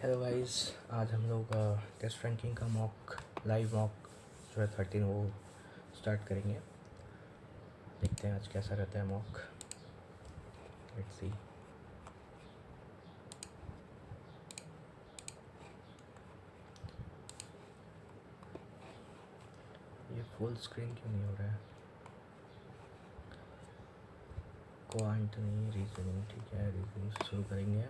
Hello guys, आज हम लोग टेस्ट रैंकिंग का लाइव मॉक जो है 13 वो स्टार्ट करेंगे। देखते हैं आज कैसा रहता है मॉक। Let's see. ये फुल स्क्रीन क्यों नहीं हो रहा है? क्वांट नहीं, रीजनिंग। ठीक है, रीजनिंग से शुरू करेंगे।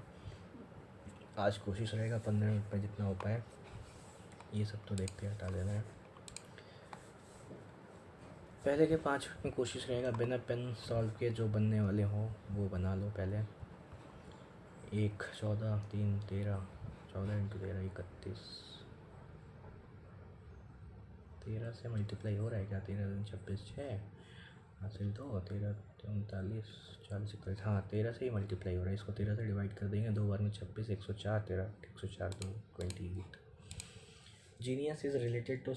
आज कोशिश रहेगा 15 मिनट में जितना हो पाए। ये सब तो देख के हटा देना है। पहले के 5 मिनट में कोशिश रहेगा बिना पेन सॉल्व के जो बनने वाले हों वो बना लो पहले। 1 14 3 13 14 इंटू 13 31। 13 से मल्टीप्लाई हो रहा है क्या? 13 26 6 हासिल 2 13 39 40 41। हाँ, 13 से ही मल्टीप्लाई हो रहा है। इसको 13 से डिवाइड कर देंगे 2 बार में 26 104 13 104 2 28। Genius is related to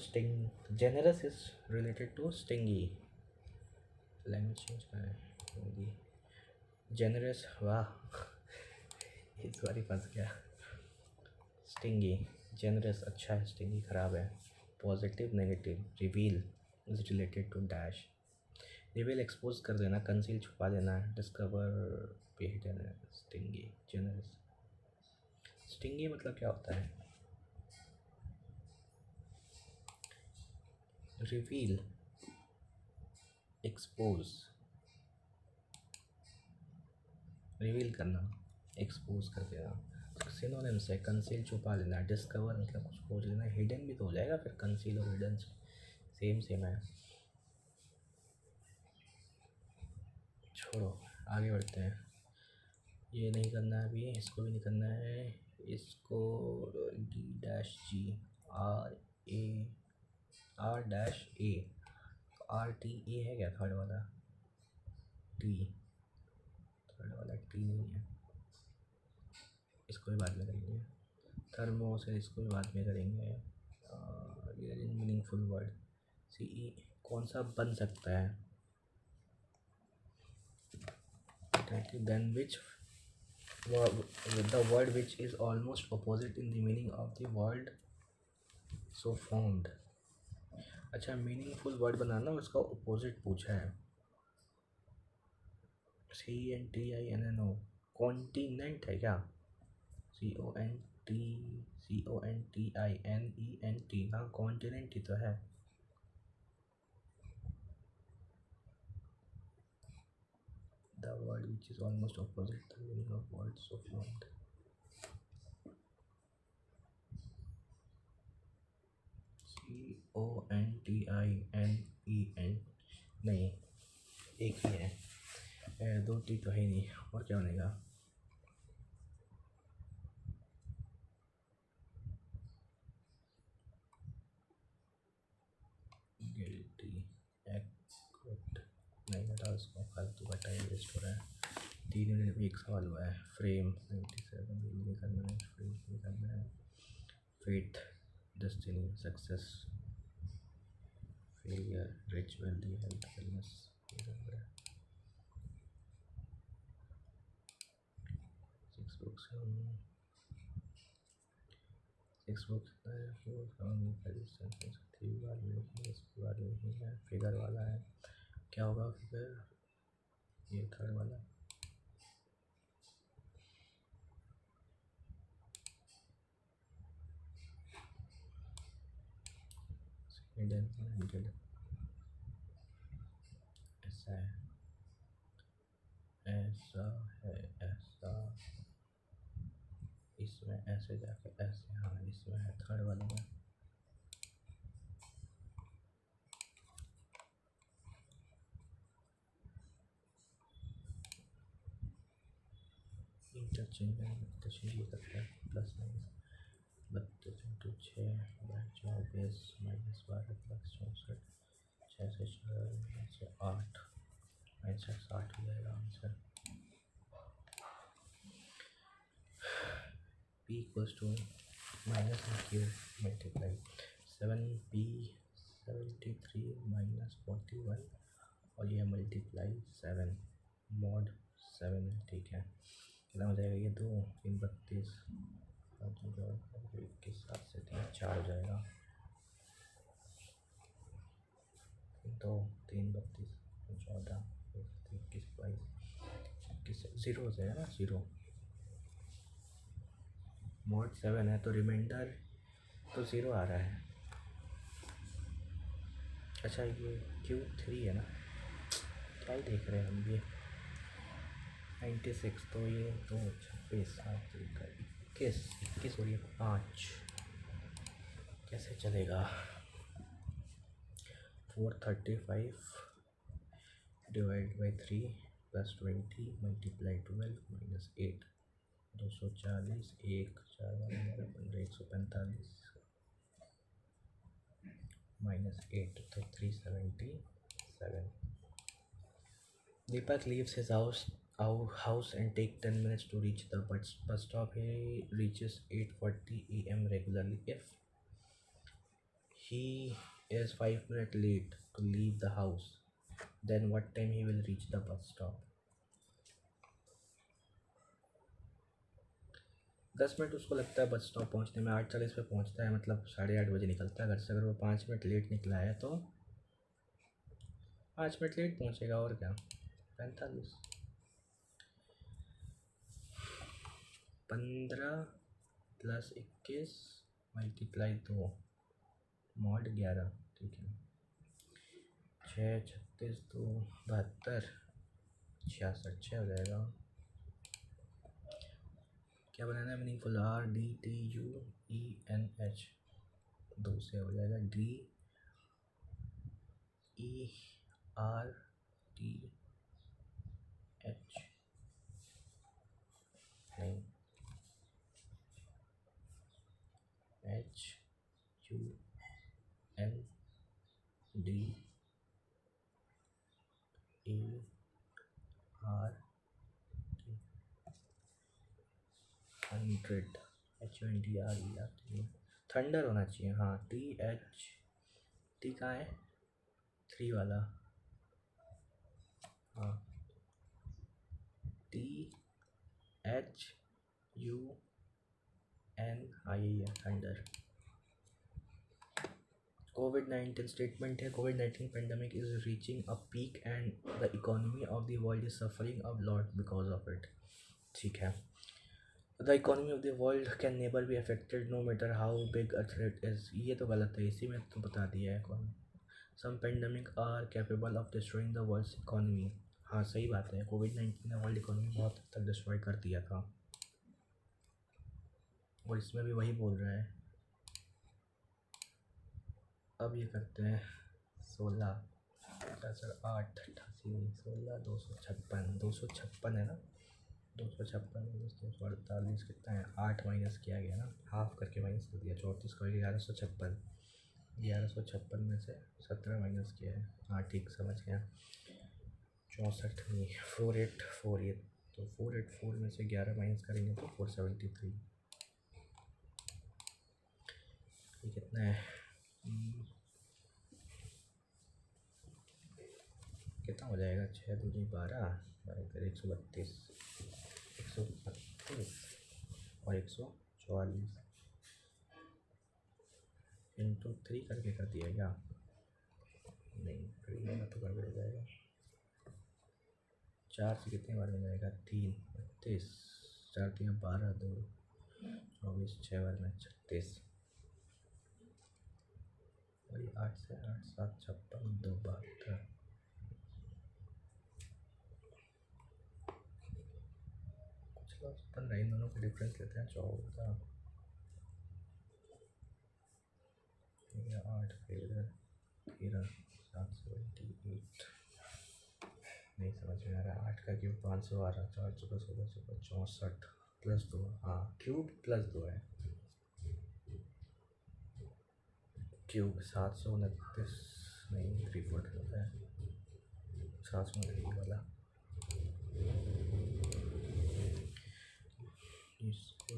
generous is related to stingy. Language change करें हिंदी। जेनरस, वाह इस बार ही फंस गया। स्टिंगी, जेनरस अच्छा है, स्टिंगी ख़राब है। Positive negative. Reveal is related to dash. Reveal expose कर देना, कंसील छुपा देना है। डिस्कवर पे हिडन है। Stingy, generous. स्टिंगी मतलब क्या होता है? रिवील, एक्सपोज, रिवील करना, एक्सपोज कर देना। सिनोनिम्स है, कंसील छुपा लेना, डिस्कवर मतलब कुछ खोज लेना, हिडन भी तो हो जाएगा फिर। कंसील और हिडन सेम सेम है। छोड़ो, आगे बढ़ते हैं। ये नहीं करना है अभी, इसको भी नहीं करना है। इसको D-G R-A RTA है क्या? थर्ड वाला टी, थर्ड वाला टी नहीं है। इसको भी बाद में करेंगे। थर्मो से इसको भी बाद में करेंगे। मीनिंगफुल वर्ड CE कौन सा बन सकता है? Then which the word which is almost opposite in the meaning of the word so formed। अच्छा, मीनिंगफुल वर्ड बनाना, उसका अपोजिट पूछा है। CONTINNO, कॉन्टिनेंट है क्या? CONTINENT। हाँ, कॉन्टिनेंट ही तो है। The word which is almost opposite the meaning of word so formed। CONTINEN नहीं, एक ही है। दो टी तो है नहीं, और क्या बनेगा? गिल्टी, एक्ट नहीं, हटा उसको, फालतू का टाइम वेस्ट हो रहा है। 3 मिनट में एक सवाल हुआ है। फ्रेम 97 नहीं करना है, फ्रेम नहीं करना है। Faith, destiny, success, failure, rich, wealthy, health, wellness. 6 books, 6 books है। 4 फ्रॉम थ्री बार में इसके बारे में नहीं है। फिगर वाला है, क्या होगा फिगर? ये थर्ड वाला। ऐसा है, ऐसा है, ऐसा, इसमें ऐसे जाके ऐसे। हाँ, इसमें है थर्ड वाले में। इंटरचेंज ले सकते हैं। Plus minus 32 into 6 24 minus 12 plus 64 6 से 4 से 8 आंसर 60 हो जाएगा answer. P equals to minus Q multiply 7P 73 minus 41 और ये मल्टीप्लाई 7 मॉड 7 है। ठीक है, कितना हो जाएगा ये? 2 3 32 4 हो जाएगा। 2 3 32 14 21 22 21 0 हो जाएगा ना, 0 mod 7 है तो रिमाइंडर तो 0 आ रहा है। अच्छा ये Q3 है ना, क्या ही देख रहे हैं हम ये 96 तो ये 2 26 7 21 21 और ये 5 कैसे चलेगा। 435 divide by 3 plus 20 multiply 12 minus 8 240 1 4 15 145 minus 8 तो 377। Deepak leaves his house and take 10 minutes to reach the bus stop. He reaches 8:40 a.m. regularly. If he is 5 minutes late to leave the house, then what time he will reach the bus stop? 10 minute उसको लगता है bus stop पहुंचने में, 8:40 पे पहुंचता है, मतलब 8:30 बजे निकलता है घर से। अगर वो 5 मिनट लेट निकला है तो 5 मिनट लेट पहुंचेगा, और क्या। 45 15 प्लस 21 मल्टीप्लाई 2 मॉड 11, ठीक है। 6 36 2 72 66 6 हो जाएगा। क्या बनाना है मीनिंगफुल, RDTUENH 2 से हो जाएगा, DERTH नहीं HUNDER 100 HUNDRE थंडर होना चाहिए। हाँ TH कहाँ है, 3 वाला, हाँ THUN यही है थंडर। COVID-19 स्टेटमेंट है, COVID-19 pandemic is reaching a peak and the economy of the world is suffering a lot because of it. ठीक है, the economy of the world can never be affected no matter how big a threat is. ये तो गलत है, इसी में तो बता दिया है कौन। Some pandemic are capable of destroying the world's economy. हाँ सही बात है, COVID-19 ने वर्ल्ड इकोनॉमी बहुत हद तक डिस्ट्रॉय कर दिया था, और इसमें भी वही बोल रहा है। अब ये करते हैं 16 सर 8 88 16 256 है ना, 256 248 कितना है, 8 माइनस किया गया ना, हाफ करके माइनस कर दिया, 34 को 1156 में से 17 माइनस किया है। हाँ ठीक समझ गया, 64 नहीं 484, ये तो 484 में से 11 माइनस करेंगे तो 473। ये कितना है, कितना हो जाएगा, 6 दूनी 12 132 132 और 144 इंटू 3 करके कर दिया क्या, नहीं करिएगा तो गड़बड़ हो जाएगा। 4 से कितने बार में जाएगा, 3 32 4 3 12 2 24 6 बार में 36 और ये 8 से 8 7 56 2 72 15 इन दोनों का डिफरेंस लेते हैं 14 8 13 7 78 नहीं समझ में आ रहा, 8 का क्यूब 500 आ रहा, 4 चौका 16 चौका 64 प्लस 2, हाँ क्यूब प्लस 2 है, क्यूब 729 नहीं 3/4 होता है, 729 वाला। इसको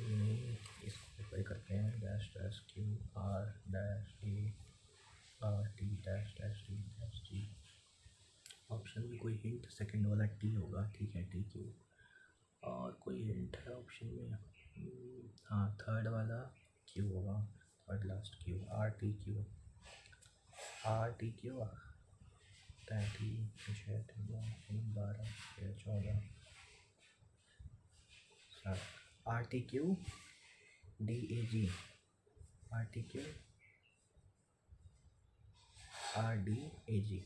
नहीं इसको अप्लाई करते हैं, dash dash Q R dash A R T dash dash T dash T. Option में कोई हिंट, सेकंड वाला टी होगा, ठीक है टी क्यू, और कोई हिंट है ऑप्शन में, हाँ थर्ड वाला क्यू होगा, third last Q, R T Q, R T Q 33 6 12 14 R T Q D A G, R T Q R D A G,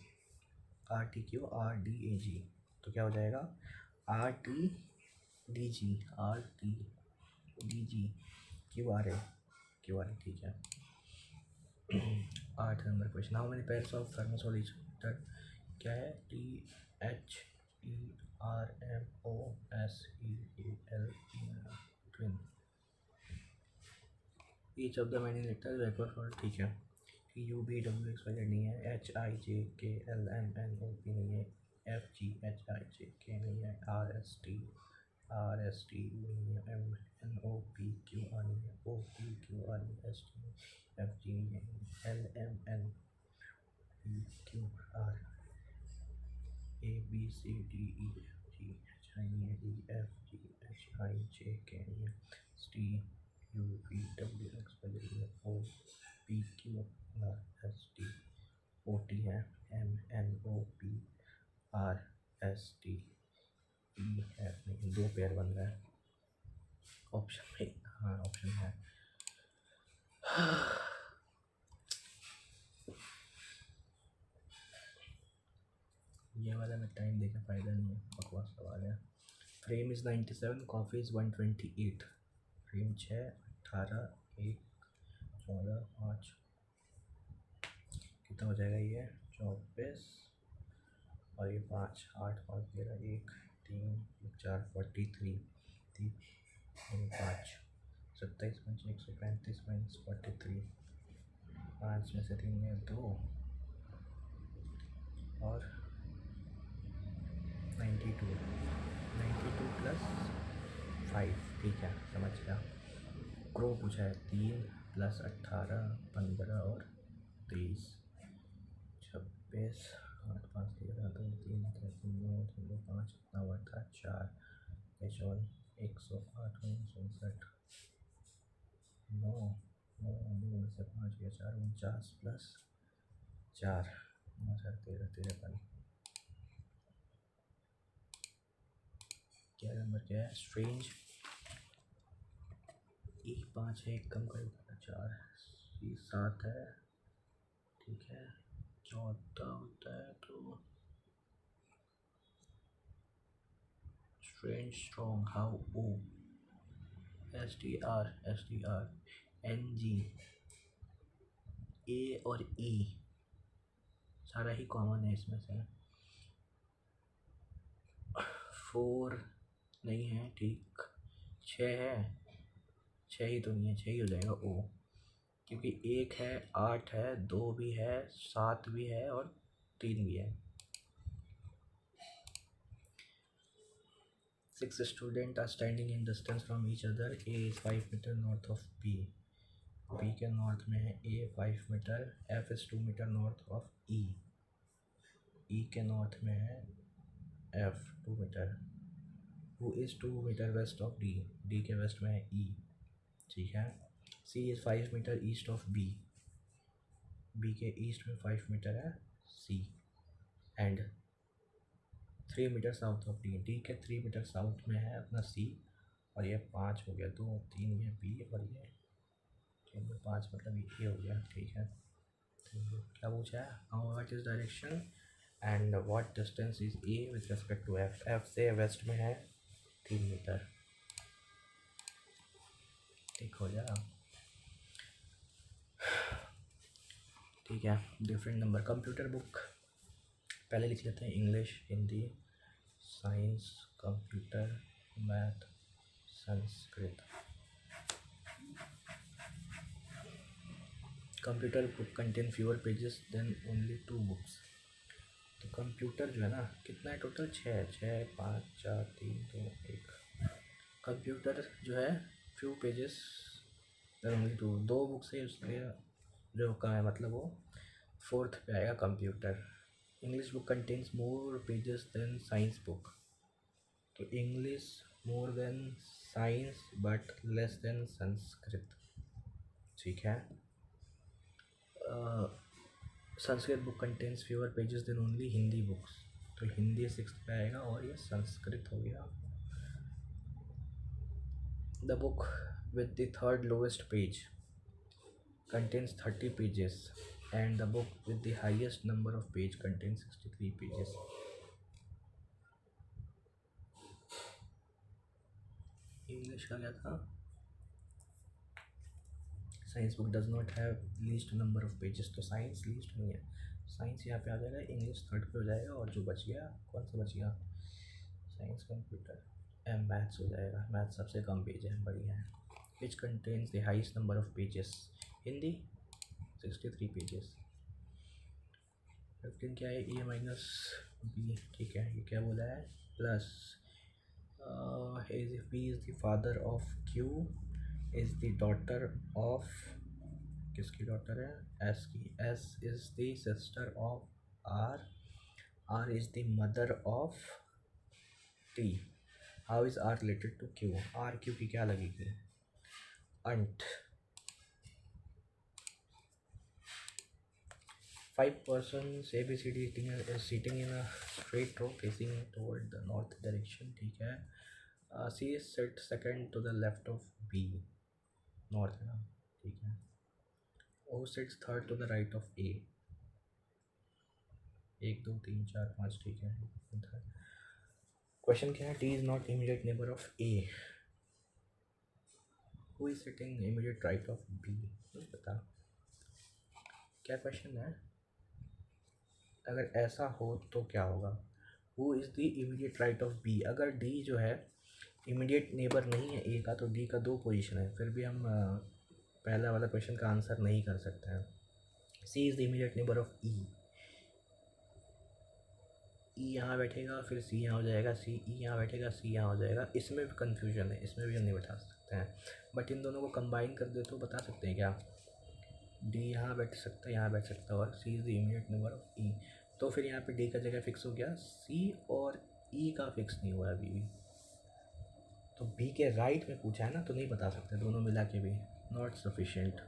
R T Q R D A G, तो क्या हो जाएगा R T D G, R T D G Q R A, Q R A, ठीक है। 8 number question, how many pairs of thermosol each क्या है, T H E R M O S E L twin, each of the many letter record for, ठीक है। U B W X Y Z नहीं है, H I J K L M N O P नहीं है, F G H I J K नहीं है, are S T नहीं है, M N O P Q R नहीं है, ओ पी क्यू आर नहीं है, एस टी एफ जी नहीं है, L M N P Q R, A B C D E F G H I नहीं है, D F G H I J K नहीं है, T U V W X Y Z नहीं है, O P Q R S T O T है, M N O P R S T E F नहीं, दो pair बन रहा है ऑप्शन में, हाँ ऑप्शन है। ये वाला में टाइम देकर फ़ायदा नहीं है, बकवास सवाल है। Frame is 97, coffee is 128, frame 6 18 1 14 5, कितना हो जाएगा ये 24 और ये 5 8 5 13 1 3 4 43 3 5 27 5 135 43, 5 में से 3 में 2 और 92 प्लस 5, ठीक है समझ गया। क्रो पूछा है 3 प्लस 18 15 और 23 26 8 5 13 2 3 3 9 3 5 कितना हुआ था 4 54 108 59 9 9 2 से 5 या 4 49 प्लस 4 9 4 13 53, क्या नंबर क्या है स्ट्रेंज, ई 5 है, एक कम करेगा 4, सी 7 है, ठीक है 14 होता है तो strange strong, how O S T R N G, A और ई सारा ही कॉमन है इसमें से, 4 नहीं है, ठीक 6 है, 6 ही तो नहीं है, 6 ही हो जाएगा ओ, क्योंकि 1 है 8 है 2 भी है 7 भी है और 3 भी है। 6 students are standing in distance from each other, A is 5 meter north of B, B के नॉर्थ में है A 5 मीटर, F is 2 मीटर नॉर्थ ऑफ E, E के नॉर्थ में है F 2 मीटर, who is 2 मीटर वेस्ट ऑफ D, D के वेस्ट में है E, ठीक है। C is 5 मीटर ईस्ट ऑफ B, B के ईस्ट में 5 मीटर है C, एंड 3 मीटर साउथ ऑफ D, D के 3 मीटर साउथ में है अपना C, और ये 5 हो गया, 2 3 ये B और ये 5 मतलब ये हो गया, ठीक है। तो क्या पूछा है, what is direction and what distance is A with respect to F, F से वेस्ट में है 3 मीटर, ठीक हो जाएगा, ठीक है। डिफरेंट नंबर, कंप्यूटर बुक पहले लिख लेते हैं, English Hindi science computer math Sanskrit. Computer book contain fewer pages than only 2 books, तो कंप्यूटर जो है ना कितना है टोटल 6 5 4 3 2 1, कंप्यूटर जो है few pages than only 2, 2 books है उसके जो का है, मतलब वो 4th पे आएगा computer. English book contains more pages than science book, तो English more than science but less than Sanskrit, ठीक है। Sanskrit book contains fewer pages than only Hindi books, तो हिंदी 6th पे आएगा और ये संस्कृत हो गया। The book with the third lowest page contains 30 pages and the book with the highest number of page contains 63 pages. English का क्या था? Science book does not have least number of pages, तो साइंस लीस्ट नहीं है, science यहाँ पे आ जाएगा, English third पे हो जाएगा और जो बच गया कौन सा बच गया? साइंस कंप्यूटर एम मैथ्स हो जाएगा, मैथ्स सबसे कम पेज है, बढ़िया है। Which contains the highest number of pages, Hindi 63 pages. 15 क्या है? ए माइनस बी, ठीक है। ये क्या बोला है? Plus is B is the father of Q, is the daughter of, किसकी डॉटर है? एस की। S is the sister of R, R is the mother of T. How is R related to Q? R Q की क्या लगेगी? अंट। 5 persons ABCD is sitting in a straight row facing toward the north direction, ठीक है। C is set second to the left of B, north है ना, ठीक है। O sits third to the right of A, 1 2 3 4 5, ठीक है। Question क्या है? D is not immediate neighbor of A, who is sitting immediate right of B, बता क्या क्वेश्चन है। अगर ऐसा हो तो क्या होगा? Who is the immediate right of B, अगर डी जो है इमीडिएट नेबर नहीं है ए का, तो डी का 2 पोजीशन है, फिर भी हम पहला वाला क्वेश्चन का आंसर नहीं कर सकते हैं। C is the immediate neighbour of E, E यहाँ बैठेगा फिर सी यहाँ हो जाएगा, सी ई यहाँ बैठेगा सी यहाँ हो जाएगा, इसमें भी कन्फ्यूजन है, इसमें भी हम नहीं बैठा सकते हैं। बट इन दोनों को कंबाइन कर दे तो बता सकते हैं क्या? डी यहाँ बैठ सकता है, यहाँ बैठ सकता है, और C is the immediate neighbour of E, तो फिर यहाँ पे डी का जगह फिक्स हो गया, सी और ई का फिक्स नहीं हुआ अभी भी। तो बी के राइट में पूछा है ना, तो नहीं बता सकते, दोनों मिला के भी नॉट सफिशिएंट।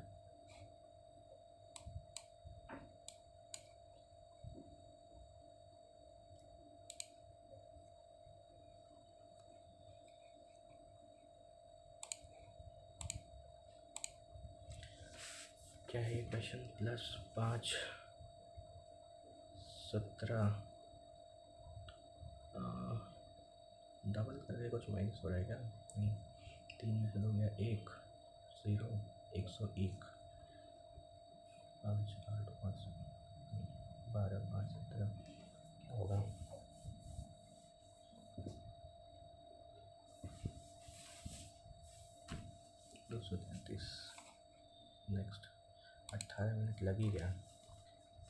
क्या है क्वेश्चन? +5 17 डबल करके कुछ माइनस हो रहा है क्या? नहीं, 3 में से हो गया 1 0 101 5 8 5 12 5 17, क्या होगा? 233। नेक्स्ट 18 मिनट लग ही गया,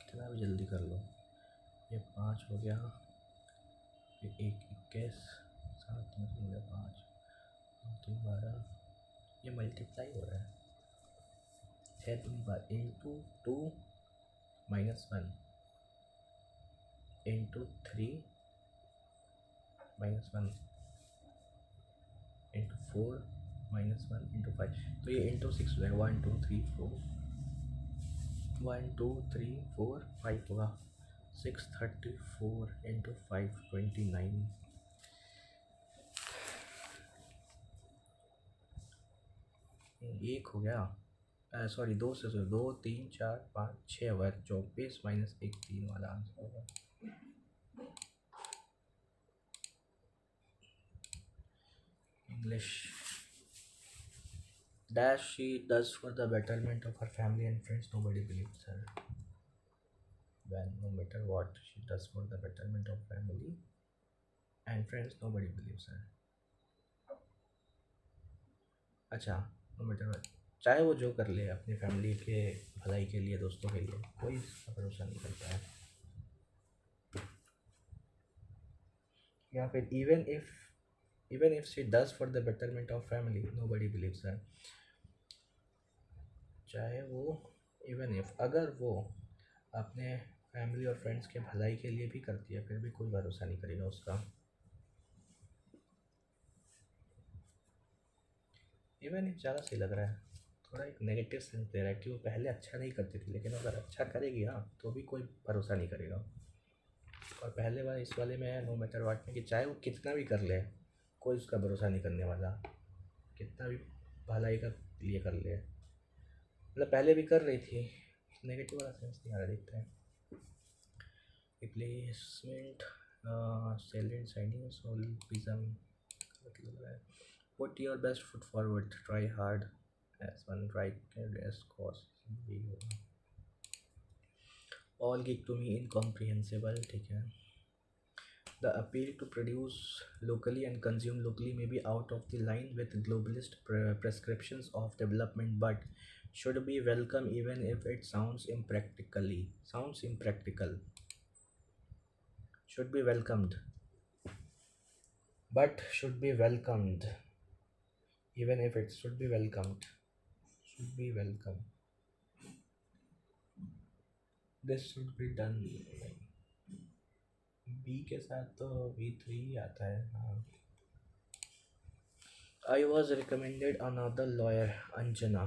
कितना भी जल्दी कर लो। ये 5 हो गया, फिर 1 21 7 में से हो गया 5 3 12, ये मल्टीप्लाई हो रहा है 6 3 12 इंटू 2 -1 इंटू 3 -1 इंटू 4 -1 इंटू 5, तो ये इंटू 6 हो जाएगा। 1 2 3 4 1 2 3 4 5 होगा। 634 इंटू 5 29, एक हो गया, सॉरी 2 से 2 3 4 5 6 हुआ, 24 - 1 3 वाला आंसर होगा। English dash she does for the betterment of her family and friends, nobody believes her, when no matter what she does for the betterment of family and friends, nobody believes her। अच्छा, no matter what, चाहे वो जो कर ले अपनी family के भलाई के लिए, दोस्तों के लिए, कोई इसका भरोसा नहीं करता है। या फिर even if she does for the betterment of family, nobody believes her, चाहे वो इवन इफ, अगर वो अपने फैमिली और फ्रेंड्स के भलाई के लिए भी करती है, फिर भी कोई भरोसा नहीं करेगा उसका। इवन ज़्यादा सही लग रहा है, थोड़ा एक नेगेटिव सेंस दे रहा है कि वो पहले अच्छा नहीं करती थी, लेकिन अगर अच्छा करेगी ना तो भी कोई भरोसा नहीं करेगा। और पहले वाले इस वाले में है नो मैटर वाट में कि चाहे वो कितना भी कर ले, कोई उसका भरोसा नहीं करने वाला, कितना भी भलाई का लिए कर ले। मतलब पहले भी कर रही थी, नेगेटिव वाला सेंस नहीं आ रहा, देखते हैं। रिप्लेसमेंट सैलेंट साइनिंग सोलिज्म मतलब है put your best foot forward, try hard as one right as cause all gig to me incomprehensible. ठीक है। The appeal to produce locally and consume locally may be out of the line with globalist prescriptions of development, but should be welcome even if it sounds impractical. Should be welcomed, but should be welcomed even if it should be welcomed. Should be welcome. This should be done. B के साथ तो V3 ही आता है। हाँ। I was recommended another lawyer, Anjana.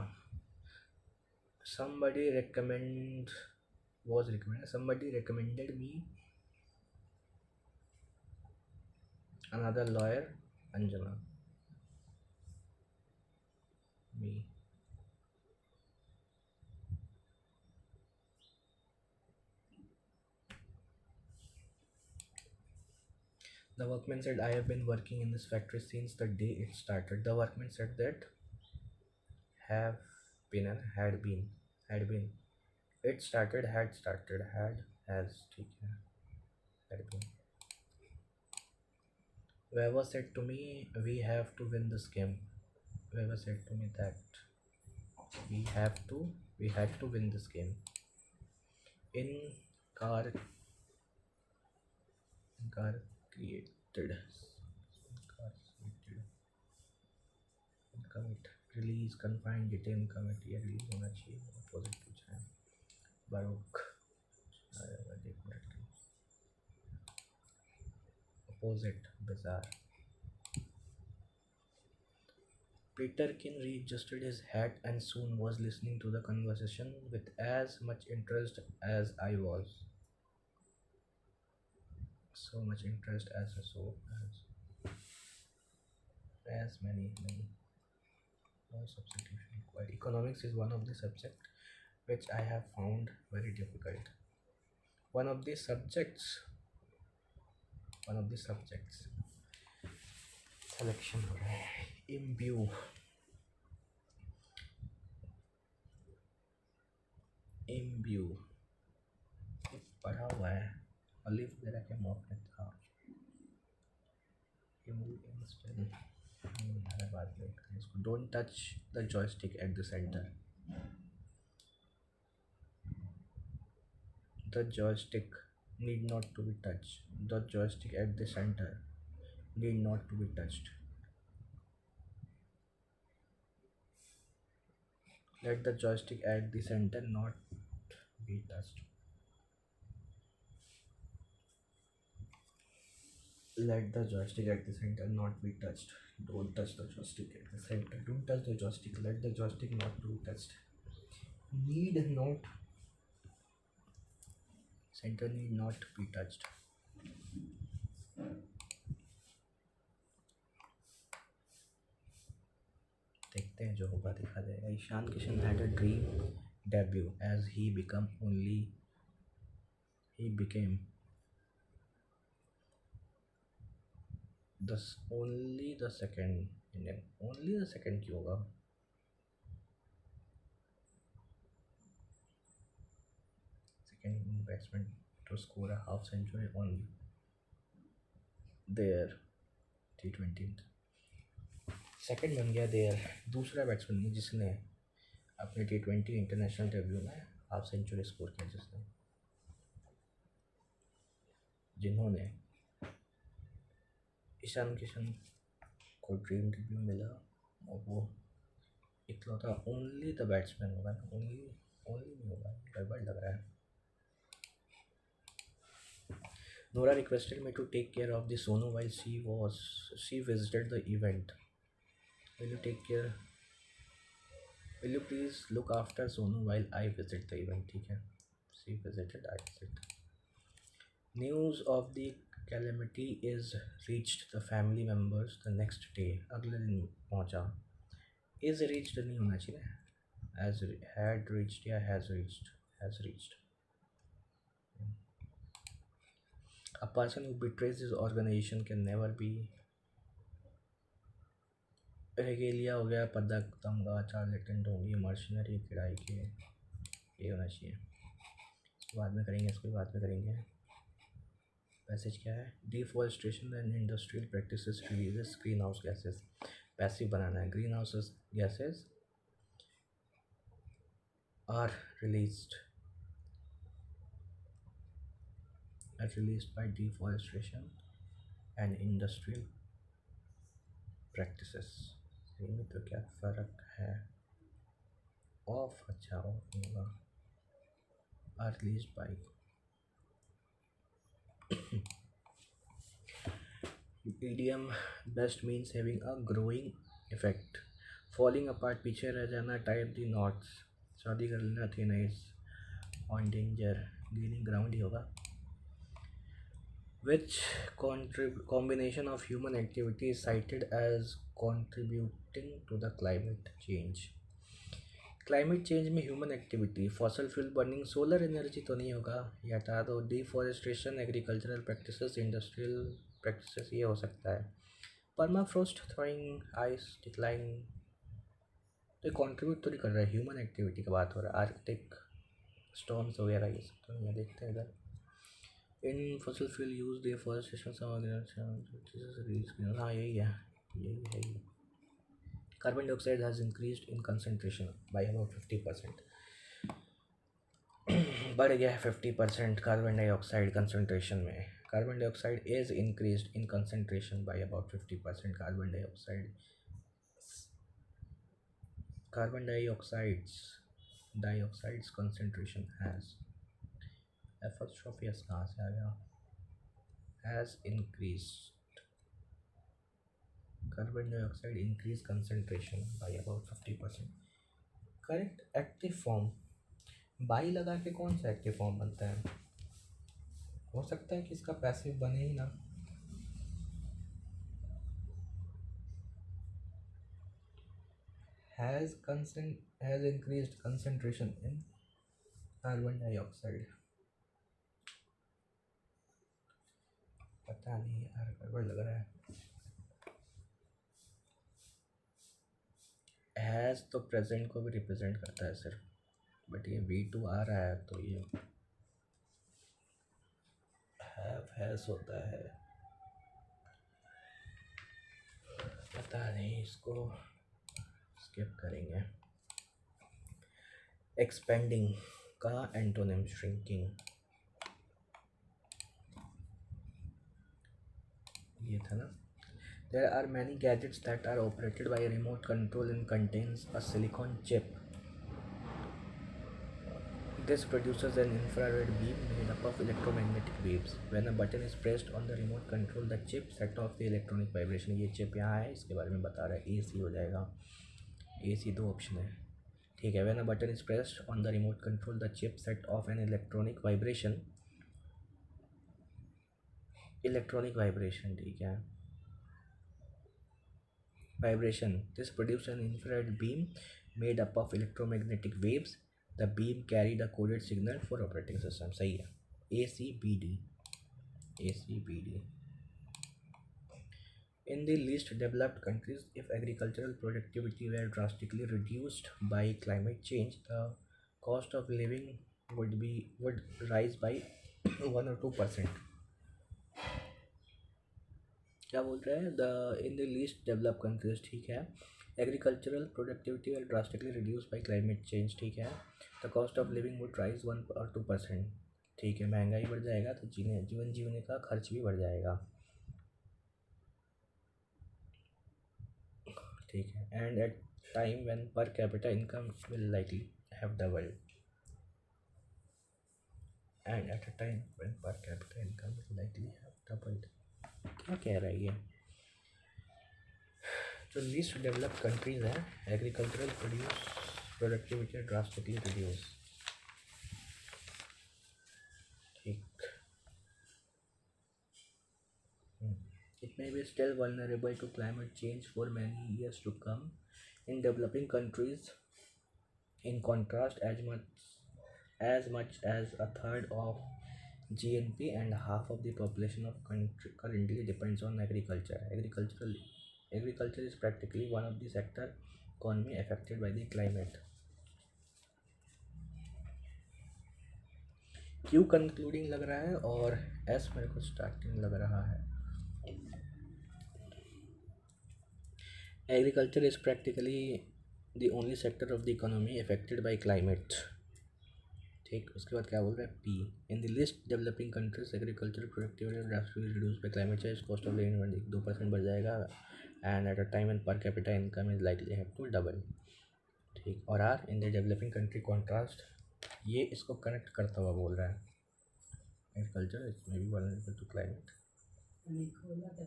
Somebody recommended me another lawyer, Anjana. Me. The workman said, I have been working in this factory since the day it started. The workman said that have been and had been. It started, had started, has, ठीक है, had been. Weber said to me, we have to win this game. Weber said to me that we had to win this game. In car created commit release confined detain commit ये release होना चाहिए opposite कुछ है baroque opposite bizarre. Peterkin readjusted his hat and soon was listening to the conversation with as much interest as I was. So much interest as many. No substitution required. Economics is one of the subjects which I have found very difficult. One of the subjects selection हो रहा है. Imbue पढ़ा हुआ है, अलिफ वगैरह के mock में था. बात में इसको don't touch the joystick at the centre. The joystick need not to be touched. The joystick at the center need not to be touched. Let the joystick at the center not be touched. Let the joystick at the center not be touched. Don't touch the joystick at the center. Don't touch the joystick. Let the joystick not to be touched. Need not. Center need not be touched. देखते हैं जो होगा देखा जाएगा. Ishan Kishan had a dream debut as he became only the second Indian. Only the second क्यों होगा? Second Indian batsman to score a half century on their T20. Second बन गया देयर, दूसरा बैट्समैन नहीं जिसने अपने T20 इंटरनेशनल डेब्यू में half century score किया, जिन्होंने ईशान किशन को ड्रीम डेब्यू मिला और वो इकलौता ओनली द बैट्समैन होगा ना. ओनली नहीं होगा, गड़बड़ लग रहा है. Nora requested me to take care of the Sonu while she visited the event. Will you take care will you please look after Sonu while I visit the event, ठीक है, C visited I visit. News of the calamity is reached the family members the next day, अगले दिन पहुंचा। Is reached नहीं होना चाहिए, as had reached या has reached, has reached. A person who betrays his organization can never be, regalia हो गया, पदक, तमगा, चार्लेटन, डोंगी, मर्शनरी, किराए के, ये होना चाहिए। इसको बाद में करेंगे, इसको बाद में करेंगे। पैसेज क्या है? Deforestation and industrial practices releases green house gases, passive बनाना है। Green house gases are released by deforestation and industrial practices। इनमें तो क्या फ़र्क है? ऑफ, अच्छा ऑफ होगा, R release by. EDM best means having a growing effect, falling apart, पीछे रह जाना, टाइप दी नॉट्स, शादी कर लेना, thin ice, on danger, gaining ground ही होगा। Which combination of human activity is cited as contributing to the climate change? Climate change में human activity, fossil fuel burning, solar energy तो नहीं होगा, ये हटा दो। Deforestation, agricultural practices, industrial practices, ये हो सकता है। परमाफ्रोस्ट थ्रोइंग, आइस डिक्लाइन, तो कंट्रीब्यूट तो नहीं कर रहा है, ह्यूमन एक्टिविटी की बात हो रहा है। आर्कटिक स्टॉर्म्स वगैरह ये सब तो नहीं, देखते हैं इधर। इन फॉसल फ्यूल यूज डिफॉरेस्टेशन, हाँ यही है, यही है ये। Carbon dioxide has increased in concentration by about 50%, बढ़ गया है 50% कार्बन डाइऑक्साइड कंसनट्रेशन में। Carbon dioxide is increased in concentration by about 50%। Carbon dioxides concentration has, first of yes कहाँ से आ गया, has increased, carbon dioxide increase concentration by about 50%। Correct active form, by लगा के कौन सा एक्टिव फॉर्म बनता है? हो सकता है कि इसका पैसिव बने ही ना। Has increased concentration in carbon dioxide, पता नहीं यार, गड़बड़ लग रहा है। हैज़ तो प्रेजेंट को भी रिप्रेजेंट करता है सिर्फ, बट ये V2 आ रहा है तो ये हैज़ होता है, पता नहीं, इसको स्किप करेंगे। एक्सपेंडिंग का एंटोनिम श्रिंकिंग, ये था ना। There are many gadgets that are operated by a remote control and contains a silicon chip. This produces an infrared beam made up of electromagnetic waves. When a button is pressed on the remote control, the chip set off the electronic vibration. ये chip यहाँ है, इसके बारे में बता रहा है, AC हो जाएगा। AC दो ऑप्शन है, ठीक है। When a button is pressed on the remote control, the chip set off an electronic vibration, ठीक है, vibration. This produced an infrared beam made up of electromagnetic waves. The beam carried a coded signal for operating system. सही है, ACBD, ACBD. In the least developed countries, if agricultural productivity were drastically reduced by climate change, the cost of living would rise by 1 or 2%. क्या बोल रहे हैं? In the least develop countries, ठीक है, agricultural productivity will drastically reduce by climate change, ठीक है, the cost of living would rise 1 और 2%, ठीक है, महंगाई बढ़ जाएगा तो जीवन जीने का खर्च भी बढ़ जाएगा, ठीक है। And at time when per capita income will likely have doubled, and at a time when per capita income will likely have doubled. क्या कह रहा है ये? जो लीस्ट डेवलप्ड कंट्रीज़ हैं, एग्रीकल्चरल productivity drastically reduce. ठीक. It may be still vulnerable to climate change for many years to come. In developing countries, in contrast, as much as a third of GNP and half of the population of country currently depends on agriculture. Agriculture is practically one of the sector economy affected by the climate. Q concluding लग रहा है और S मेरे को starting लग रहा है. Agriculture is practically the only sector of the economy affected by climate. ठीक. उसके बाद क्या बोल रहा है P. In the least developing countries agriculture productivity drastically reduce by climate change. Cost of living 2% बढ़ जाएगा and at a time and per capita income is likely have to double. ठीक. और R in the developing country contrast. ये इसको connect करता हुआ बोल रहा है. Agriculture is may be vulnerable to climate.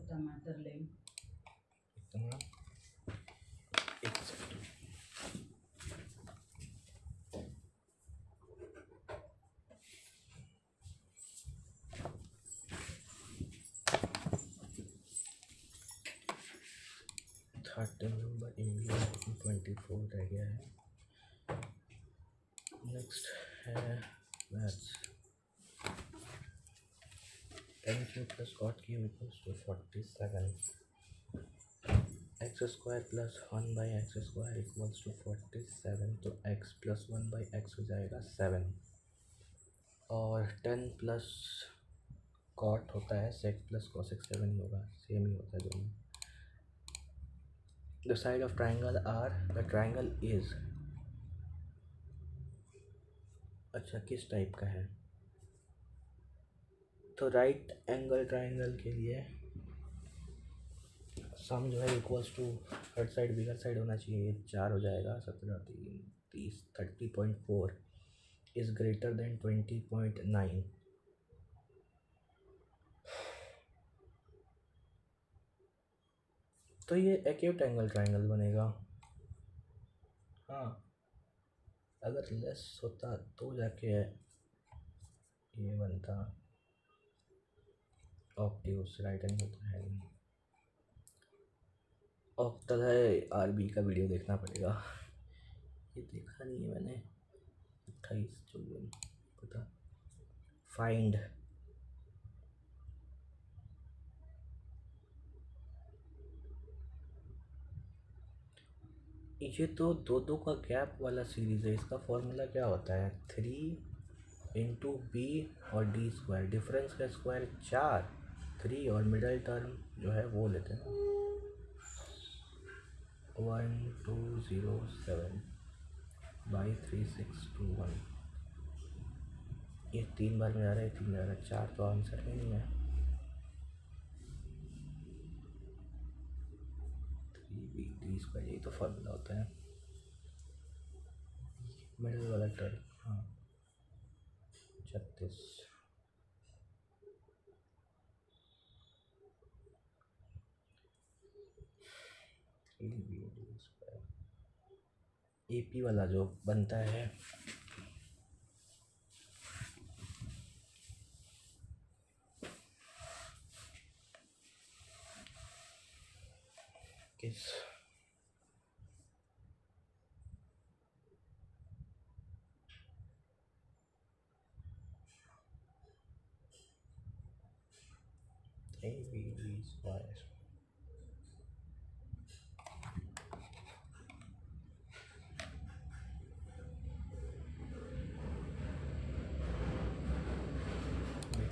टमाटर ले इतना एक सेकंड. नंबर इंडिया 24 रह गया है. नेक्स्ट है maths. tan cube plus cot cube equals to 47. x square plus 1 by x square equals to 47. तो x plus 1 by x हो जाएगा 7. और 10 प्लस cot होता है sec plus cosec 7 ही होगा. सेम ही होता है दोनों. The side of triangle are the triangle is. अच्छा किस टाइप का है. तो राइट एंगल ट्राइंगल के लिए सम जो है इक्वल्स टू हर साइड बिगर साइड होना चाहिए. 4 हो जाएगा. 17 3 30 30.4 इज ग्रेटर देन 20.9. तो ये एक्यूट एंगल ट्राइंगल बनेगा. हाँ अगर लेस होता तो जाके ये बनता. ऑब्ट्यूस राइट एंगल तो है नहीं. ऑक्टल है. आरबी का वीडियो देखना पड़ेगा. ये देखा नहीं है मैंने. 28 जून पता. फाइंड ये तो दो का गैप वाला सीरीज है. इसका फॉर्मूला क्या होता है 3 इंटू बी और डी स्क्वायर. डिफरेंस का स्क्वायर 4. 3 और मिडल टर्म जो है वो लेते हैं 1207 बाई 3621. ये 3 बार में आ रहा है. 3 जा रहा है 4 तो आंसर ही नहीं है. 3b स्क्वायर यही तो फॉर्मूला होता है. मिडल वाला टर्म. हाँ 36 AP वाला जो बनता है किस AB स्क्वायर.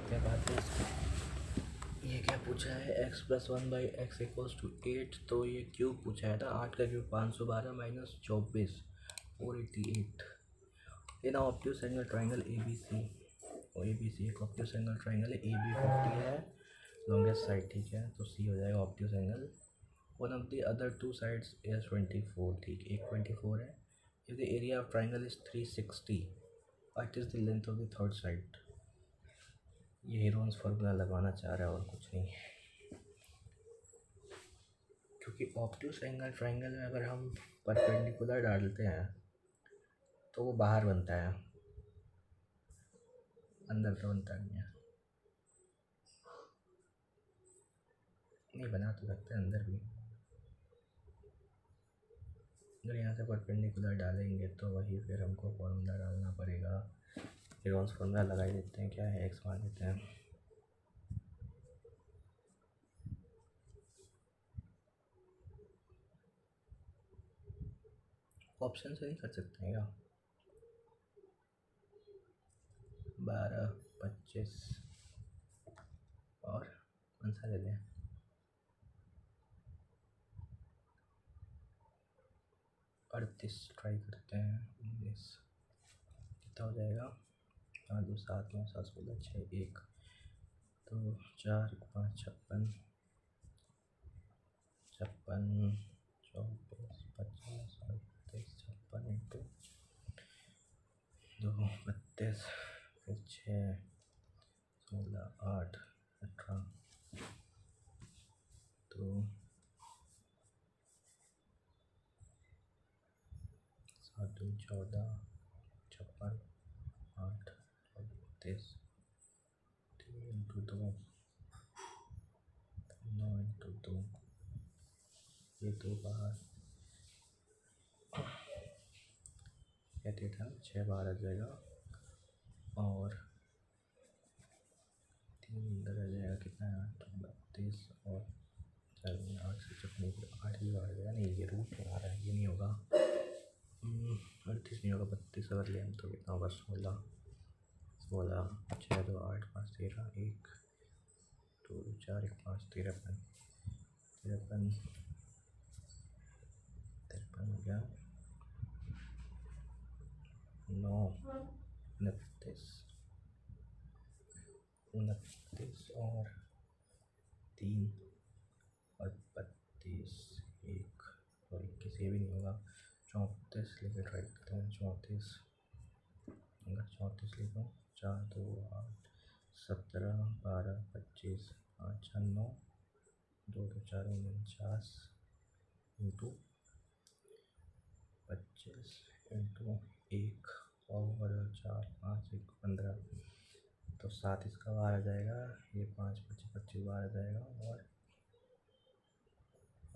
क्या बात है. ये क्या पूछा है x plus 1 by X equals to 8. तो ये क्यूब पूछा है था. 8 का क्यूब 512 माइनस 24 488. ये ना ऑब्ट्यूस एंगल ट्राइंगल ABC. और ABC एक ऑब्ट्यूस एंगल ट्राइंगल है. AB 50 है लॉन्गेस्ट साइड. ठीक है तो C हो जाएगा obtuse angle. One of the other two sides is 24. ठीक. एक 24 है. If the area of triangle is 360 what is the length of the third side. ये हीरोन्स फार्मूला लगाना चाह रहा है और कुछ नहीं. क्योंकि ऑब्ट्यूस एंगल ट्राइंगल में अगर हम परपेंडिकुलर डालते हैं तो वो बाहर बनता है, अंदर तो बनता नहीं है। नहीं बना तो सकते हैं अंदर भी। अगर यहाँ से परपेंडिकुलर डालेंगे तो वही फिर हमको फॉर्मूला डालना पड़ेगा। फिर उस फॉर्मूला लगा ही देते हैं, क्या है, एक्स मान लेते हैं। ऑप्शन से नहीं कर सकते हैं क्या? 12, 25 और कौन सा ले लें? 38 ट्राई करते हैं। 19 कितना हो जाएगा? 5 2 7 9 7 16 6 1 तो 4 5 56 56 24 50 38 56 इंटू 2 32 फिर 6 16 8 18 तो 7 2 14 56 8 32 3 इंटू 2 9 इंटू 2 ये 2 बाहर कहते था 6 बाहर आ जाएगा और 3 अंदर आ जाएगा। कितना है? 32 और 4 में 8 से चुपने पर 8 भी बाहर आ जाएगा। नहीं ये रूट में आ रहा है, ये नहीं होगा। 38 नहीं होगा, 32 अगर लें तो कितना होगा? 16 16 6 2 8 5 13 1 2 4 1 5 53 53 53 हो गया। 9 29 29 और 3 और 32 1 और 21 ये भी नहीं होगा। 34 लेके ट्राई करते हैं। 34 अगर 34 लिखो 4 2 8 17 12 25 5 6 9 2 2 4 49 इंटू 25 इंटू 1 और 4 5 1 15 तो 7 इसका बाहर आ जाएगा। ये 5 25 25 बाहर आ जाएगा और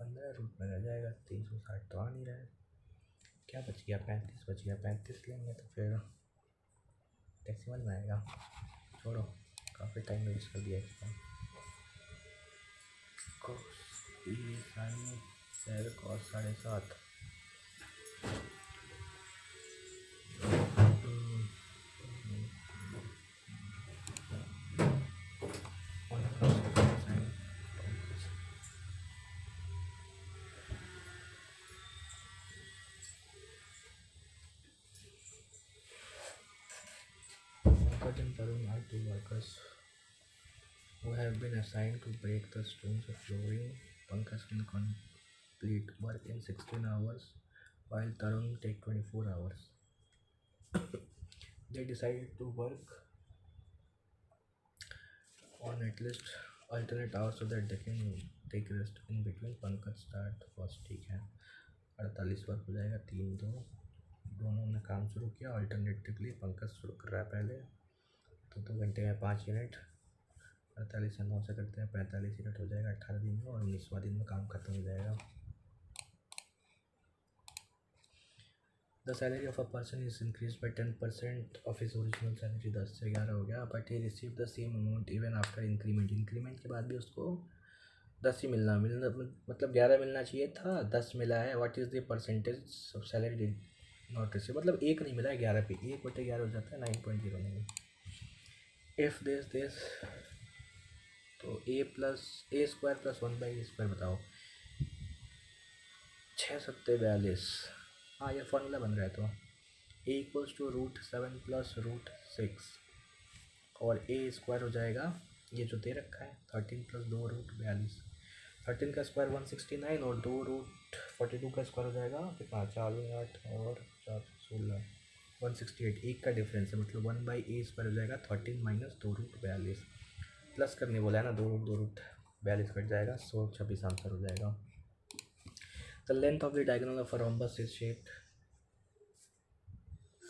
15 रूट में रह जाएगा। 360 तो आ नहीं रहा है। क्या बच गया? 35 बच गया। 35 लेंगे तो फिर डेसिमल में आएगा। छोड़ो, काफ़ी टाइम वेस्ट कर दिया इसका। cos ये साइन सेर cos 7.5 and Tarun are two workers who have been assigned to break the stones of flooring. Pankaj can complete work in 16 hours while Tarun take 24 hours. They decided to work on at least alternate hours so that they can take rest in between. Pankaj start first, ठीक है। 48 work हो जाएगा। 3 2 दोनों ने काम शुरू किया alternatively. Pankaj शुरू कर रहा है पहले, तो 2 घंटे में 5 यूनिट। 48 से 9 से करते हैं 45 यूनिट हो जाएगा 18 दिन में, और 19वां दिन में काम खत्म हो जाएगा। The salary of a person is increase by 10% of his original salary. 10 से 11 हो गया, but he receive the same amount even after increment. Increment के बाद भी उसको 10 ही मिलना मतलब 11 मिलना चाहिए था, 10 मिला है। What is the percentage of salary not receive? मतलब 1 नहीं मिला है 11 पे। 1/11 हो जाता है 9.09। इफ़ दिस तो a plus A square plus 1/a² बताओ। 6 7 42। हाँ ये फॉर्मूला बन रहा है। तो a इक्वल्स टू √7 प्लस √6 और a² हो जाएगा ये जो दे रखा है 13 प्लस 2 √42। 13 का स्क्वायर 169 और 2 √42 का स्क्वायर हो जाएगा कितना? 4 8 और 4 16 168। एक का डिफरेंस है, मतलब 1/a² हो जाएगा 13 माइनस 2 √42। प्लस करने बोला है ना, 2 √42 कट जाएगा। 126 आंसर हो जाएगा। The length of the diagonal of a rhombus is shaped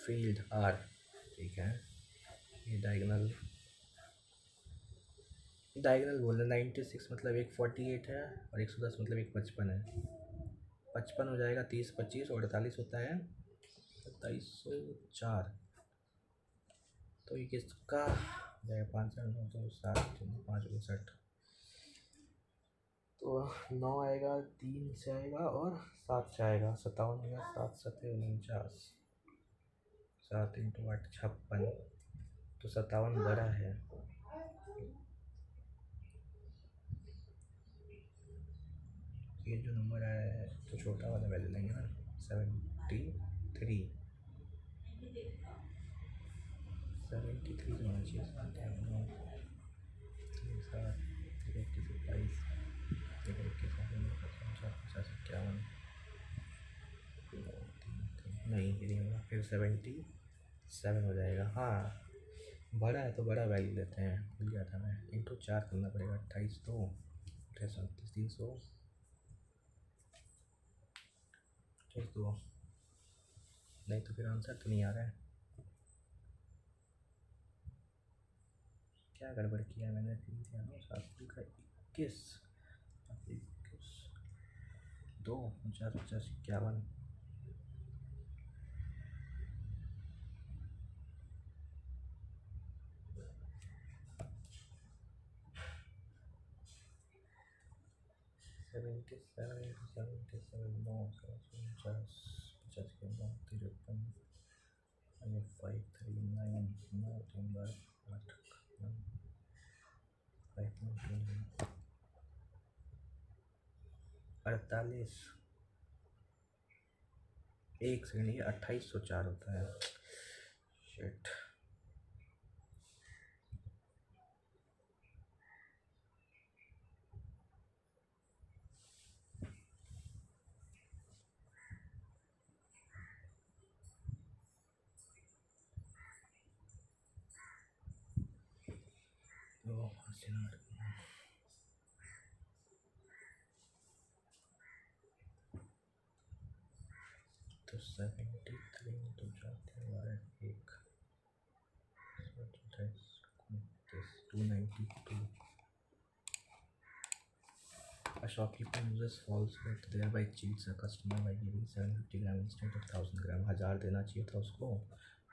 field are, ठीक है। ये डायगनल डायगनल बोल रहे 96 मतलब एक 48 है और 110 मतलब एक 55 है। 55 हो जाएगा 30 25 और 48 होता है 2704। तो ये किसका जाएगा 5 9 2 7 5 59। तो 9 आएगा 3 से आएगा और 7 से आएगा 57 हो गया 7 7 49 7 इंटू 8 56। तो 57 बड़ा है। ये जो नंबर आया है तो छोटा वाला वैल्यू लेंगे ना 73 होना चाहिए। 51 नहीं ये नहीं होगा, फिर 77 हो जाएगा। हाँ बड़ा है तो बड़ा वैल्यू लेते हैं, भूल गया था मैं। इंटू 4 करना पड़ेगा 28 तो 38 300 तो नहीं तो फिर आंसर तो नहीं आ रहा है। क्या गड़बड़ किया मैंने? 21 दो 50 50 51 77 9 50 50 के 9 53 539 9 3 बार 8 48 एक सेकंड, ये 2804 होता है। शिट। तो 73 तो जाते हैं एक 292। A shopkeeper uses false rate, thereby cheats a customer by giving 750 gram instead of 1000 gram। 1000 देना चाहिए था उसको,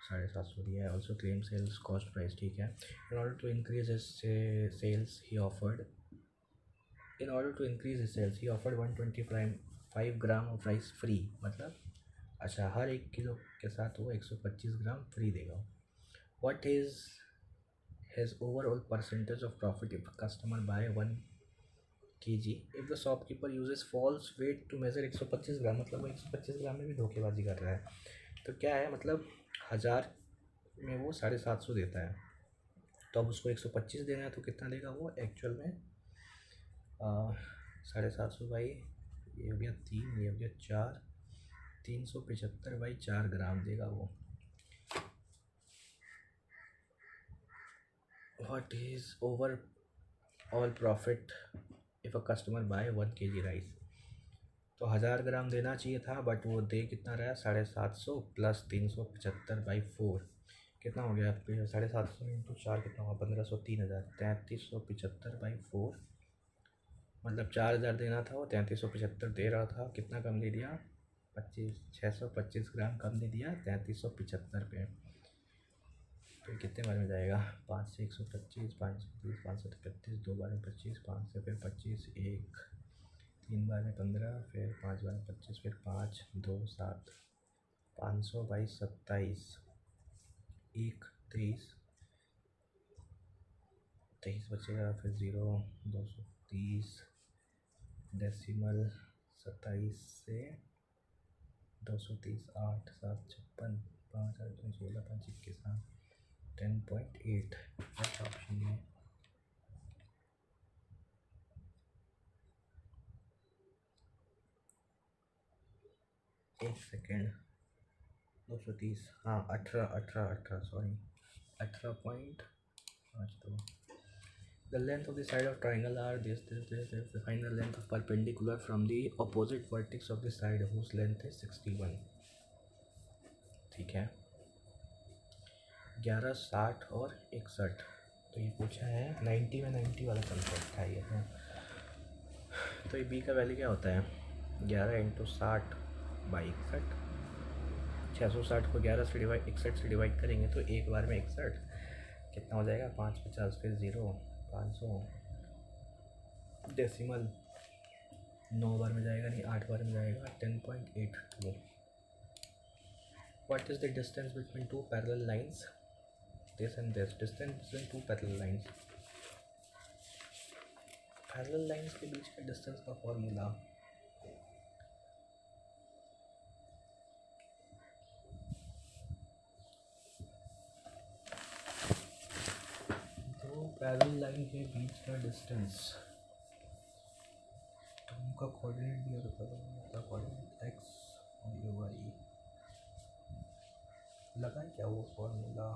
750 दिया है। Also claim sales cost price, ठीक है। In order to increase his sales, he offered 125 gram of rice free. मतलब अच्छा, हर 1 किलो के साथ वो 125 ग्राम फ्री देगा। What is his overall percentage of profit if a customer buy 1 kg if the shopkeeper uses false weight to measure 125 ग्राम? मतलब वो 125 ग्राम में भी धोखेबाजी कर रहा है। तो क्या है मतलब 1000 में वो 750 देता है, तो अब उसको 125 देना है तो कितना देगा वो एक्चुअल में? 750 बाई ये हो गया 3, ये हो गया 4, 375 बाई 4 ग्राम देगा वो। What is overall profit if a customer buy 1 kg rice? तो 1000 ग्राम देना चाहिए था बट वो दे कितना रहा? 750 प्लस 375 बाई 4 कितना हो गया? 750 इंटू 4 कितना हुआ? 1500 3000 3375 बाई 4 मतलब 4000 देना था, वो 3375 दे रहा था। कितना कम दे दिया? 625 ग्राम कम दे दिया 3375 पे। तो कितने बार में जाएगा? 5 से 125 5 से 30 5 से 31 2 बार में 25 5 से फिर 25 1 3 बार में 15 फिर 5 बार में 25 फिर 5 2 7 500 बाई 27 1 23 23 बचेगा फिर 0 230 डेसिमल 27 से 230 8 7 56 5 8 16 5 21 10.8 ऑप्शन में। एक सेकेंड 230 हाँ 18 sorry 18.52। The length of the side of triangle are this. Find the length of perpendicular from the opposite vertex of the side whose length is 61। ठीक है, 11, 60 और 61। तो ये पूछा है 90 में 90 वाला कंसेप्ट था ये है। तो ये बी का वैल्यू क्या होता है? 11 इंटू 60 बाई 61। 660 को 11 से डिवाइड 61 से डिवाइड करेंगे तो एक बार में 61 कितना हो जाएगा? 550 फिर 0 500 डेसिमल 9 बार में जाएगा, नहीं 8 बार में जाएगा। 10.82। What is the distance between two parallel lines? This and this. Distance between two parallel lines. Parallel lines के बीच का distance का फॉर्मूला दो पैरेलल लाइन के बीच का डिस्टेंस, तो उनका कोऑर्डिनेट दिया रहता है, कोऑर्डिनेट x और y लगा क्या वो फॉर्मूला?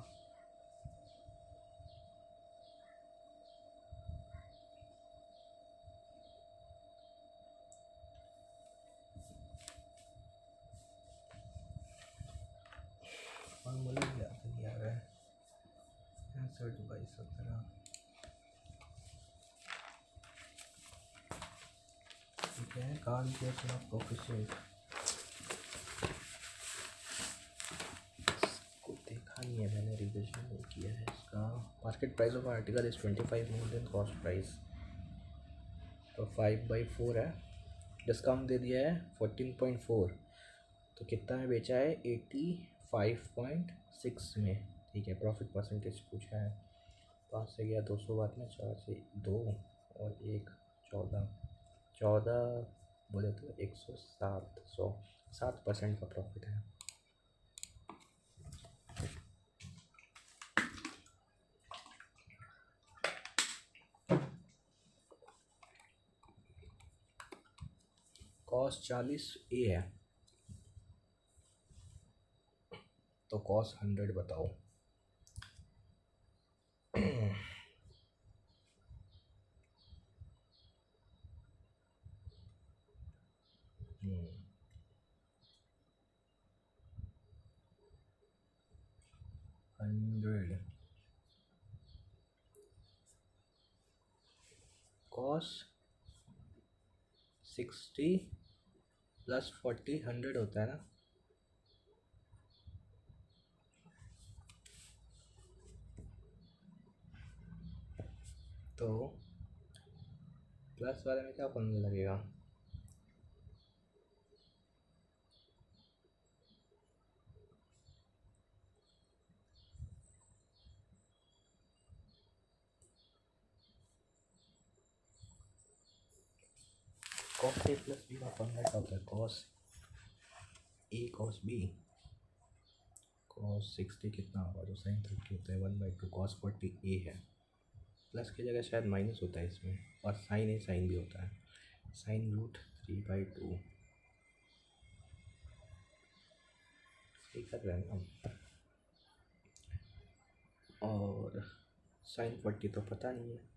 फॉर्मूला याद नहीं आ रहा है। 65/17 ठीक है। calculation of coefficient को देखा नहीं है मैंने, रिविजन नहीं किया है इसका। Market price of article is 25 more than cost price, तो 5/4 है। डिस्काउंट दे दिया है 14.4, तो कितना में बेचा है? 85.6 में। ठीक है। प्रॉफिट परसेंटेज पूछा है। 5 से गया 200 बात में, 4 से 2 और 1 14 बोले तो 7% का प्रॉफिट है। कॉस 40 ए है, तो कॉस 100 बताओ। हंड्रेड कॉस 60 प्लस 40 100 होता है ना। तो प्लस वाले में क्या फॉर्मूला लगेगा? कॉस ए प्लस बी का फॉर्मूला क्या होता है? Cos A cos B. Cos 60 कितना होगा? जो साइन 30 होता है 1/2। कॉस 40 ए है, प्लस की जगह शायद माइनस होता है इसमें, और साइन ए साइन भी होता है। साइन √3/2 ये कर रहे हैं ना। और साइन 40 तो पता नहीं है।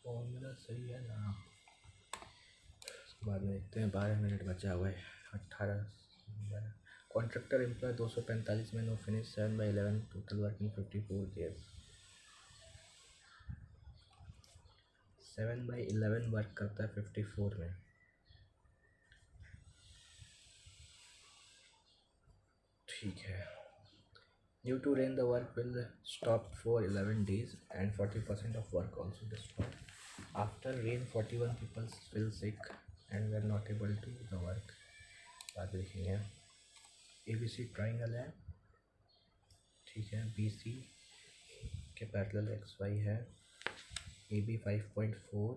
फॉर्मूला सही है ना? उसके बाद में देखते हैं। 12 मिनट बचा हुआ है। 18 कॉन्ट्रैक्टर एम्प्लॉय 245 में, no finish 7/11, total working 54 days. 7/11 work करता है 54 में। ठीक है। Due to rain the work will stop for 11 days and 40% of work also destroyed. After rain 41 people fell sick and were not able to do the work. बाद लिखेंगे। ABC triangle है, ठीक है। BC के पैरेलल XY है। AB 5.4,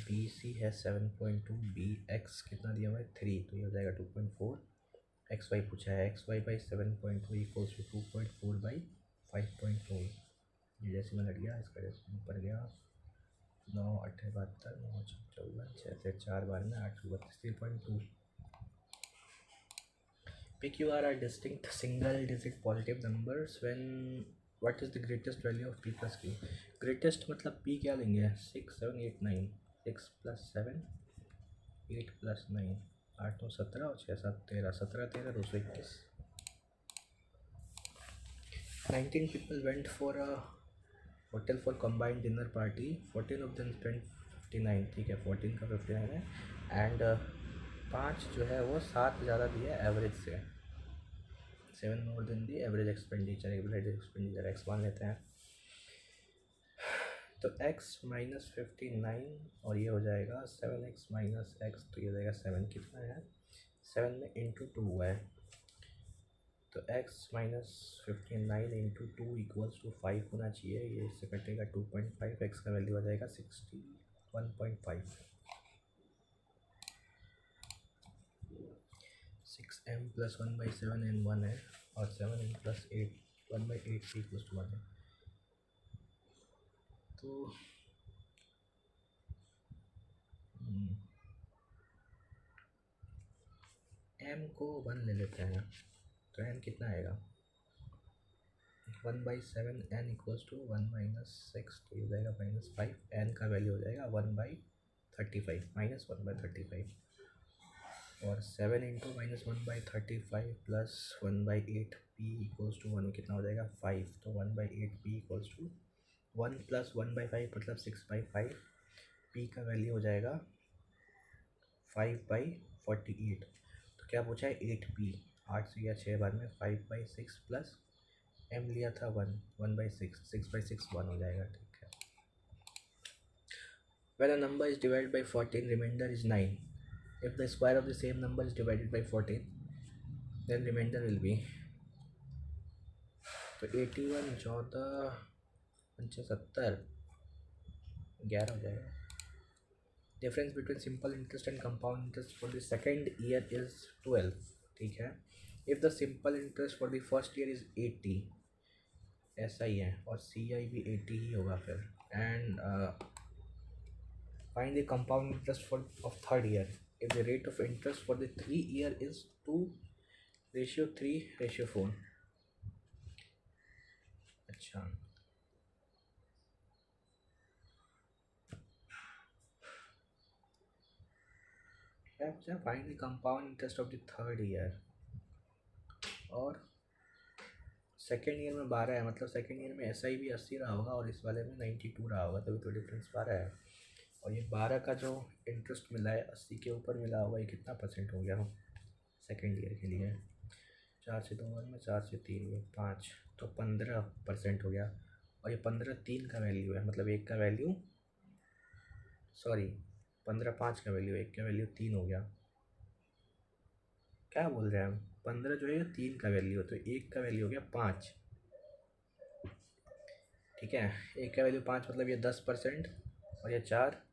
BC है 7.2, BX कितना दिया हुआ है 3, तो ये हो जाएगा 2.4। XY पूछा है, XY/7.2 इक्वल्स टू 2.4/5.4। ये डेसिमल हट गया, इसका डेसिमल ऊपर गया। 9 8 72 9 54 6 से 4 बार में 8 32 3.2। PQR are distinct single digit positive numbers when what is the greatest value of P plus Q? Greatest मतलब पी क्या लेंगे? 6 7 8 9, 6 + 7 8 + 9 8 9 17 और 6 7 13 17 13 221. 19 people went for a hotel for combined dinner party. 14 of them spent 59. ठीक है, 14 का 59 है. And 5 जो है वो 7 ज़्यादा दिया एवरेज से. 7 more than the average expenditure. Average expenditure x मान लेते हैं. तो x - 59 और ये हो जाएगा 7x - x. तो ये हो जाएगा 7. कितना है? 7 में इंटू 2 है. तो x - 59 इंटू 2 = 5 होना चाहिए. ये इससे कटेगा 2.5. x का वैल्यू हो जाएगा 61.5. 6m + 1/7 n 1 है और 7m + 8 1/8 = 1 है. तो m को 1 ले लेते हैं. तो n कितना आएगा? 1/7 n = 1 - 6. तो ये हो जाएगा -5. n का वैल्यू हो जाएगा 1/35 -1/35. और 7 इंटू -1/35 प्लस 1/8 p = 1 कितना हो जाएगा? 5. तो 1/8 p = 1 + 1/5 मतलब 6/5. p का वैल्यू हो जाएगा 5/48. तो क्या पूछा है? 8p. 8 से या 6 बार में 5/6 प्लस m लिया था 1/6. 6/6 1 हो जाएगा. ठीक है. When a number is divided by 14, remainder is 9. If the square of the same number is divided by 14, then remainder will be. तो 81 14 75 11 हो जाएगा. Difference between simple interest and compound interest for the second year is 12. ठीक है. If the simple interest for the first year is 80, ऐसा ही है, और CI भी 80 ही होगा फिर. And find the compound interest for of third year. If the rate of interest for the 3 year is 2:3:4. अच्छा, क्या पूछा? Find the compound interest of the third year. और सेकेंड ईयर में 12 है, मतलब सेकेंड ईयर में SI भी 80 रहा होगा और इस वाले में 92 रहा होगा, तभी तो डिफरेंस 12 है. और ये 12 का जो इंटरेस्ट मिला है 80 के ऊपर मिला होगा, ये कितना % हो गया हो सेकेंड ईयर के लिए? 4 से 2 बार में 4 से 3 में 5, तो 15% हो गया. और ये 15 3 का वैल्यू है, मतलब एक का वैल्यू, सॉरी 15 5 का वैल्यू, एक का वैल्यू 3 हो गया. क्या बोल रहे हैं हम? 15 जो है 3 का वैल्यू, तो एक का वैल्यू हो गया 5. ठीक है. एक का वैल्यू 5 मतलब ये 10%, और ये 4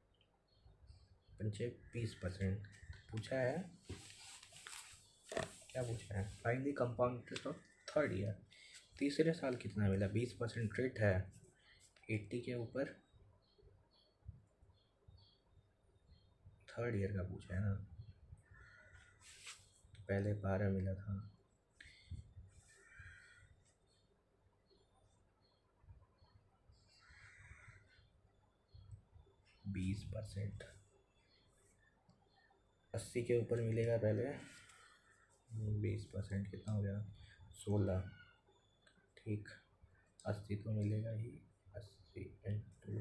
पंचे 20%. पूछा है, क्या पूछा है? Find the compound interest of third year. तीसरे साल कितना मिला? 20% रेट है 80 के ऊपर. थर्ड ईयर का पूछा है ना, पहले 12 मिला था. %20 80 के ऊपर मिलेगा पहले. 20% कितना हो गया? 16. ठीक. 80 तो मिलेगा ही. 80 इंटू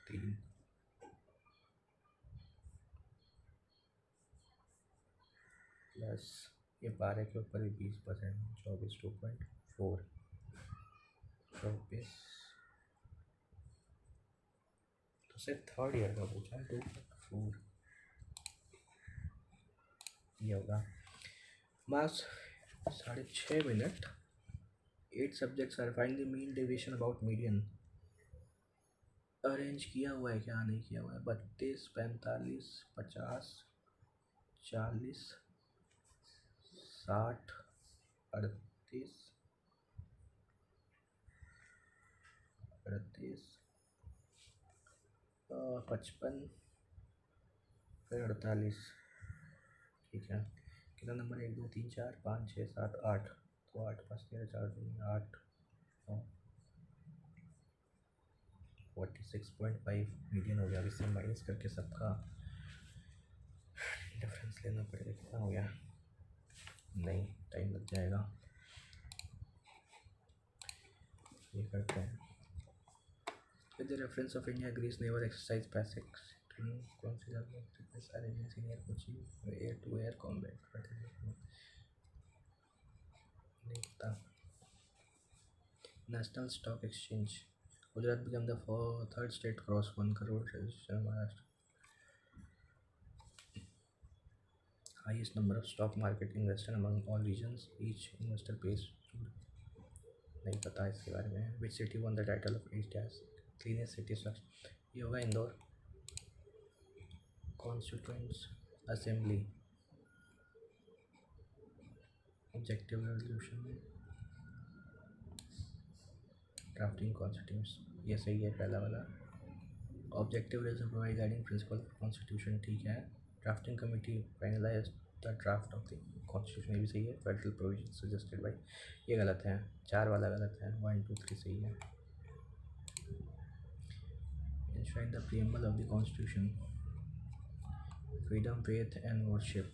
3 प्लस ये 12 के ऊपर भी 20%, 24 2.4 24. तो सिर्फ थर्ड ईयर का पूछा है. 2.4 ये होगा. Marks 6.5 minute. 8 subjects are. Find the mean deviation about median. Arrange किया हुआ है क्या? नहीं किया हुआ है. 32 45 50 40 60 38 38 55 फिर 48. ठीक है. कितना नंबर? 1 2 3 4 5 6 7 8. तो 8 5 13 4 2 8 9 46.5 मिलियन हो गया। अब इससे माइनस करके सबका डिफरेंस लेना पड़ेगा। कितना हो गया? नहीं, टाइम लग जाएगा। ये करते हैं। With the reference of India Greece naval exercise पैसिक consider senior coaching air to air combat नहीं पता। National stock exchange Gujarat become the third state cross 1 crore register. Maharashtra highest number of stock market investor among all regions. Each investor pays नहीं पता इसके बारे में। Which city won the title of India's cleanest city? ये होगा Indore. Constituents Assembly Objective Resolution Drafting Constitutions ये सही है पहला वाला। Objective Resolution provide guiding principle for Constitution ठीक है। Drafting Committee finalized the draft of the Constitution ये भी सही है। Federal provisions suggested by ये गलत है। 4 वाला गलत है। 1 2 3 सही है। Enshrine the preamble of the Constitution freedom faith and worship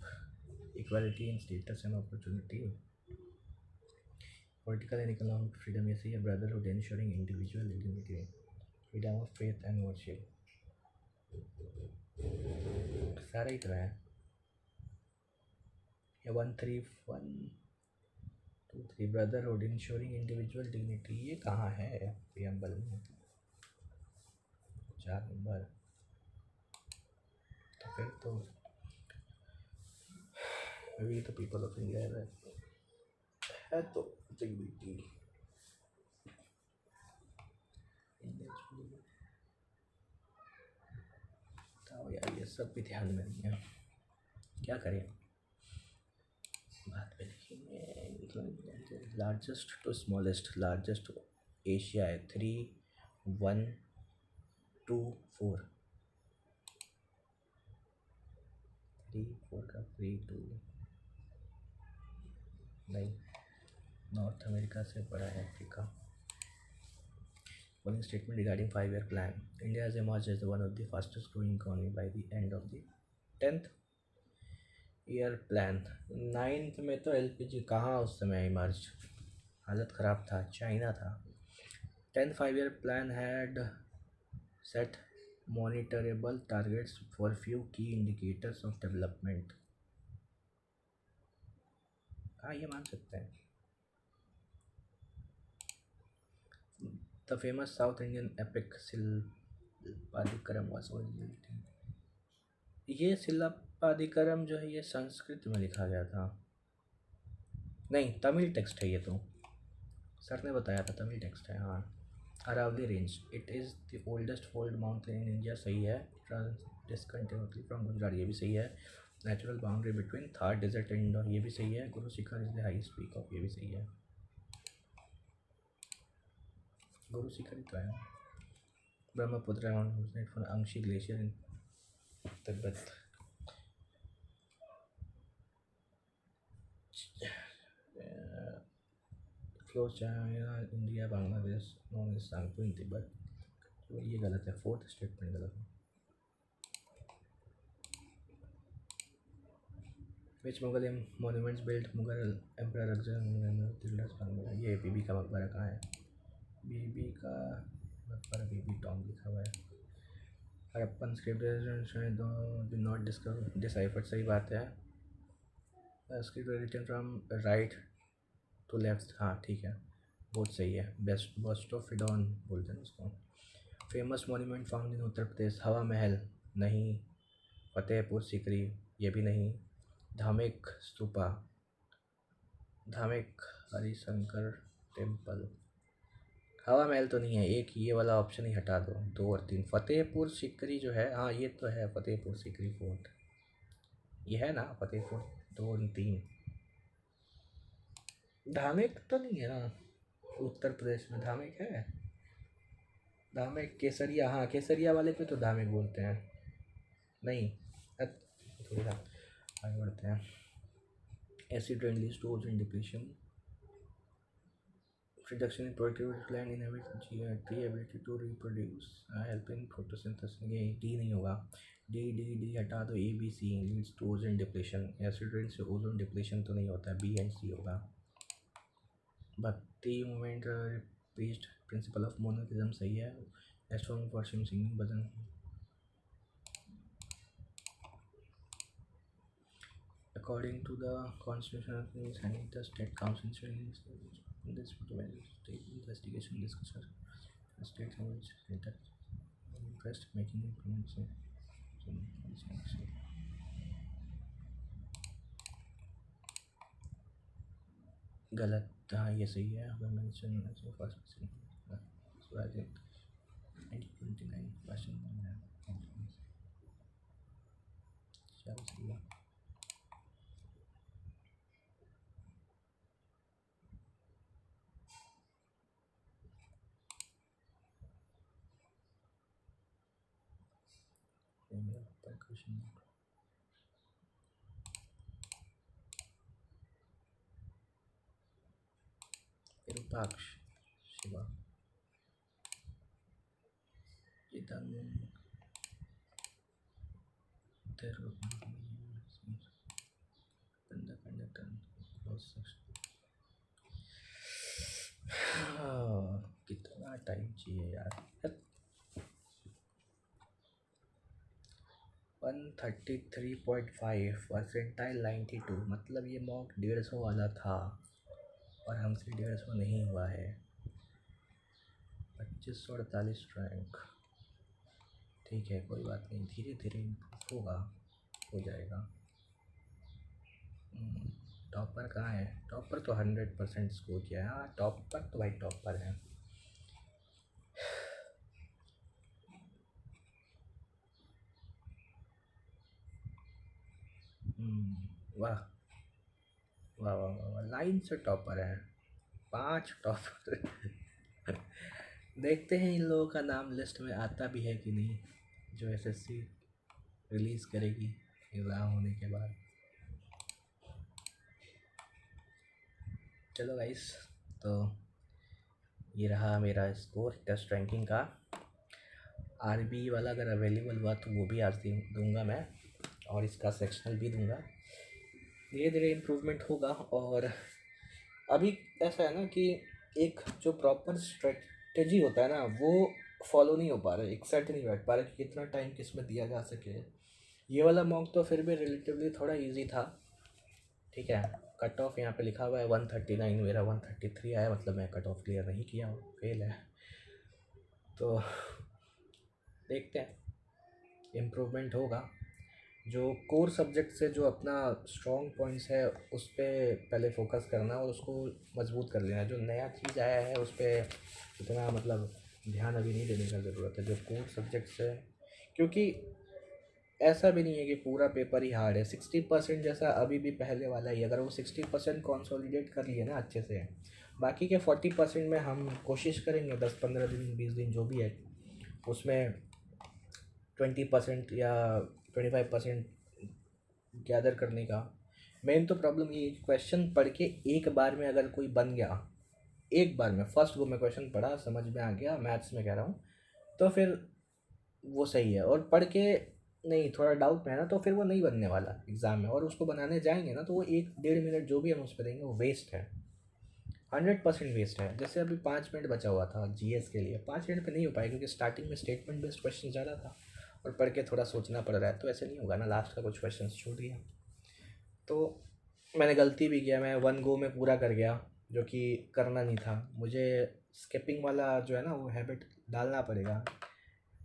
equality in status and opportunity political and economic freedom ये सही है। Brotherhood ensuring individual dignity freedom of faith and worship सारे ही तो है। ये 1 3 1 2 3 ब्रदरहुड इंश्योरिंग इंडिविजुअल डिग्निटी ये कहाँ है प्रियम्बल में? 4 नंबर। तो फिर तो we the people of India है तो डिग्निटी यार ये सब भी ध्यान में नहीं है। क्या करें? बात पे लिखेंगे। Largest to smallest largest Asia है 3 1 2 4 3 4 का 3 2 नहीं नॉर्थ अमेरिका से बड़ा है Africa. Following statement regarding 5-year plan. India has emerged as one of the fastest growing economy by the end of the 10th year plan. 9th में तो LPG कहाँ उस समय इमर्ज, हालत ख़राब था, चाइना था। 10th 5-year plan had set monitorable targets for few key indicators of development. हाँ ये मान सकते हैं। The famous South Indian epic सिलप्पादिकारम was originally ये सिलप्पादिकारम जो है ये संस्कृत में लिखा गया था। नहीं तमिल टेक्स्ट है ये तो, सर ने बताया था तमिल टेक्स्ट है। हाँ Aravali range it is the oldest fold mountain in India सही है। डिसकंटिन्यूसली फ्रॉम गुजरात ये भी सही है। Natural boundary between Thar desert and Indore ये भी सही है। Guru Shikhar is the highest peak of ये भी सही है। गुरु शिखर ही तो है। Brahmaputra for Angsi glacier in Tibet. Close China India Bangladesh known is Tsangpo in Tibet तो ये गलत है। 4th स्टेटमेंट गलत है। Which Mughal monuments built Mughal emperor Akbar ये बीबी का मकबरा कहाँ है? बीबी का मकबरा बीबी टॉम लिखा हुआ है। हड़प्पन स्क्रिप्ट नॉट डिसाइफर्ड सही बात है। Script written from right to left हाँ ठीक है बहुत सही है। बेस्ट बस्ट ऑफ फिडॉन बोलते हैं उसको। Famous monument found in Uttar Pradesh हवा महल नहीं। फतेहपुर सीकरी ये भी नहीं। धामेक स्तूपा धामेक हरिशंकर टेम्पल हवा महल तो नहीं है। एक ये वाला ऑप्शन ही हटा दो। 2 और 3 फतेहपुर सीकरी जो है हाँ ये तो है फतेहपुर सीकरी फोर्ट ये है ना फतेहपुर 2 और 3। धामेक तो नहीं है ना उत्तर प्रदेश में। धामेक है धामेक केसरिया हाँ केसरिया वाले पे तो धामेक बोलते हैं नहीं थोड़ी सा आगे बढ़ते हैं। Acid rain leads to ozone depletion reduction in productivity plant inhibits tree ability to reproduce, help in photosynthesis. ये D नहीं होगा, D हटा दो, A B C leads to ozone depletion. Acid rain से ozone depletion तो नहीं होता, B and C होगा. भक्ति movement repeat principle of monotheism सही है. Astronomy Fortune singing bhajan. According to the Constitution of the State Council, this state investigation discussion, state interest making information. गलत. हाँ ये सही है. मेंशन फर्स्ट 1929 क्वेश्चन चलो सही है. क्वेश्चन विरूपाक्ष शिवा कितना टाइम चाहिए यार. 133.5 परसेंटाइल 92, मतलब ये मॉक 150 वाला था और हमसे 150 नहीं हुआ है. 2548 रैंक. ठीक है कोई बात नहीं, धीरे धीरे इम्प्रूव होगा, हो जाएगा. टॉपर कहाँ है? टॉपर तो 100% स्कोर किया है. हाँ टॉपर तो भाई टॉपर है. वाह वाह वाह वाह, लाइन से टॉपर है. 5 टॉपर. देखते हैं इन लोगों का नाम लिस्ट में आता भी है कि नहीं, जो एसएससी रिलीज़ करेगी एग्ज़ाम होने के बाद. चलो गाइस, तो ये रहा मेरा स्कोर टेस्ट रैंकिंग का. आरबी वाला अगर अवेलेबल हुआ तो वो भी आज दूंगा मैं, और इसका सेक्शनल भी दूंगा. धीरे धीरे इम्प्रूवमेंट होगा. और अभी ऐसा है ना कि एक जो प्रॉपर स्ट्रेटजी होता है ना, वो फॉलो नहीं हो पा रहा है, एक सेट नहीं बैठ पा रहा कि कितना टाइम किस में दिया जा सके. ये वाला मॉक तो फिर भी रिलेटिवली थोड़ा इजी था. ठीक है, कट ऑफ यहाँ पे लिखा हुआ है 139, मेरा 133 आया, मतलब मैं कट ऑफ क्लियर नहीं किया, फेल है. तो देखते हैं, इम्प्रूवमेंट होगा. जो कोर सब्जेक्ट से जो अपना स्ट्रॉन्ग पॉइंट्स है उस पर पहले फोकस करना और उसको मजबूत कर लेना. जो नया चीज़ आया है उस पर इतना मतलब ध्यान अभी नहीं देने का ज़रूरत है, जो कोर सब्जेक्ट्स है. क्योंकि ऐसा भी नहीं है कि पूरा पेपर ही हार्ड है. 60% जैसा अभी भी पहले वाला ही. अगर वो 60% कॉन्सोलिडेट कर लिए ना अच्छे से, बाकी के 40% में हम कोशिश करेंगे 10-15 दिन 20 दिन जो भी है उसमें 20% या 25% गैदर करने का. मेन तो प्रॉब्लम ये क्वेश्चन पढ़ के एक बार में अगर कोई बन गया, एक बार में फर्स्ट गो में क्वेश्चन पढ़ा समझ में आ गया, मैथ्स में कह रहा हूँ, तो फिर वो सही है. और पढ़ के नहीं थोड़ा डाउट में है ना, तो फिर वो नहीं बनने वाला एग्ज़ाम में. और उसको बनाने जाएंगे ना तो वो 1-1.5 मिनट जो भी हम उस पर देंगे वो वेस्ट है, 100% वेस्ट है. जैसे अभी 5 मिनट बचा हुआ था जीएस के लिए, 5 मिनट पे नहीं हो पाएगा क्योंकि स्टार्टिंग में स्टेटमेंट बेस्ड क्वेश्चन ज़्यादा था और पढ़ के थोड़ा सोचना पड़ रहा है, तो ऐसे नहीं होगा ना. लास्ट का कुछ क्वेश्चन छूट गया तो मैंने गलती भी किया, मैं 1 गो में पूरा कर गया जो कि करना नहीं था मुझे. स्किपिंग वाला जो है ना वो हैबिट डालना पड़ेगा,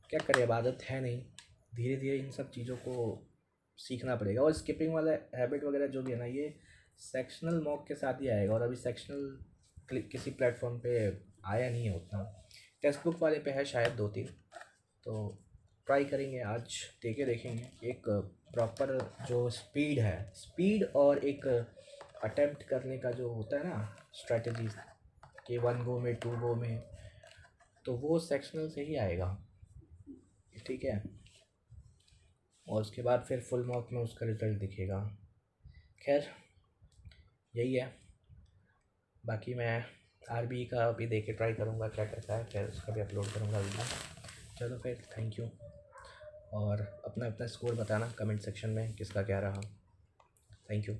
क्या करें, अब आदत है नहीं. धीरे धीरे इन सब चीज़ों को सीखना पड़ेगा. और स्किपिंग वाला हैबिट वगैरह जो भी है ना, ये सेक्शनल मॉक के साथ ही आएगा. और अभी सेक्शनल किसी प्लेटफॉर्म पे आया नहीं है उतना. टेक्स्ट बुक वाले पे है शायद 2-3, तो ट्राई करेंगे आज, देखेंगे एक प्रॉपर जो स्पीड है, स्पीड और एक अटेम्प्ट करने का जो होता है ना स्ट्रेटजीज कि 1 गो में 2 गो में, तो वो सेक्शनल से ही आएगा. ठीक है, और उसके बाद फिर फुल मॉक में उसका रिज़ल्ट दिखेगा. खैर यही है. बाकी मैं आरबी का भी देख के ट्राई करूँगा क्या कैसा है, फिर उसका भी अपलोड करूँगा वीडियो। चलो फिर थैंक यू, और अपना अपना स्कोर बताना कमेंट सेक्शन में किसका क्या रहा। Thank you.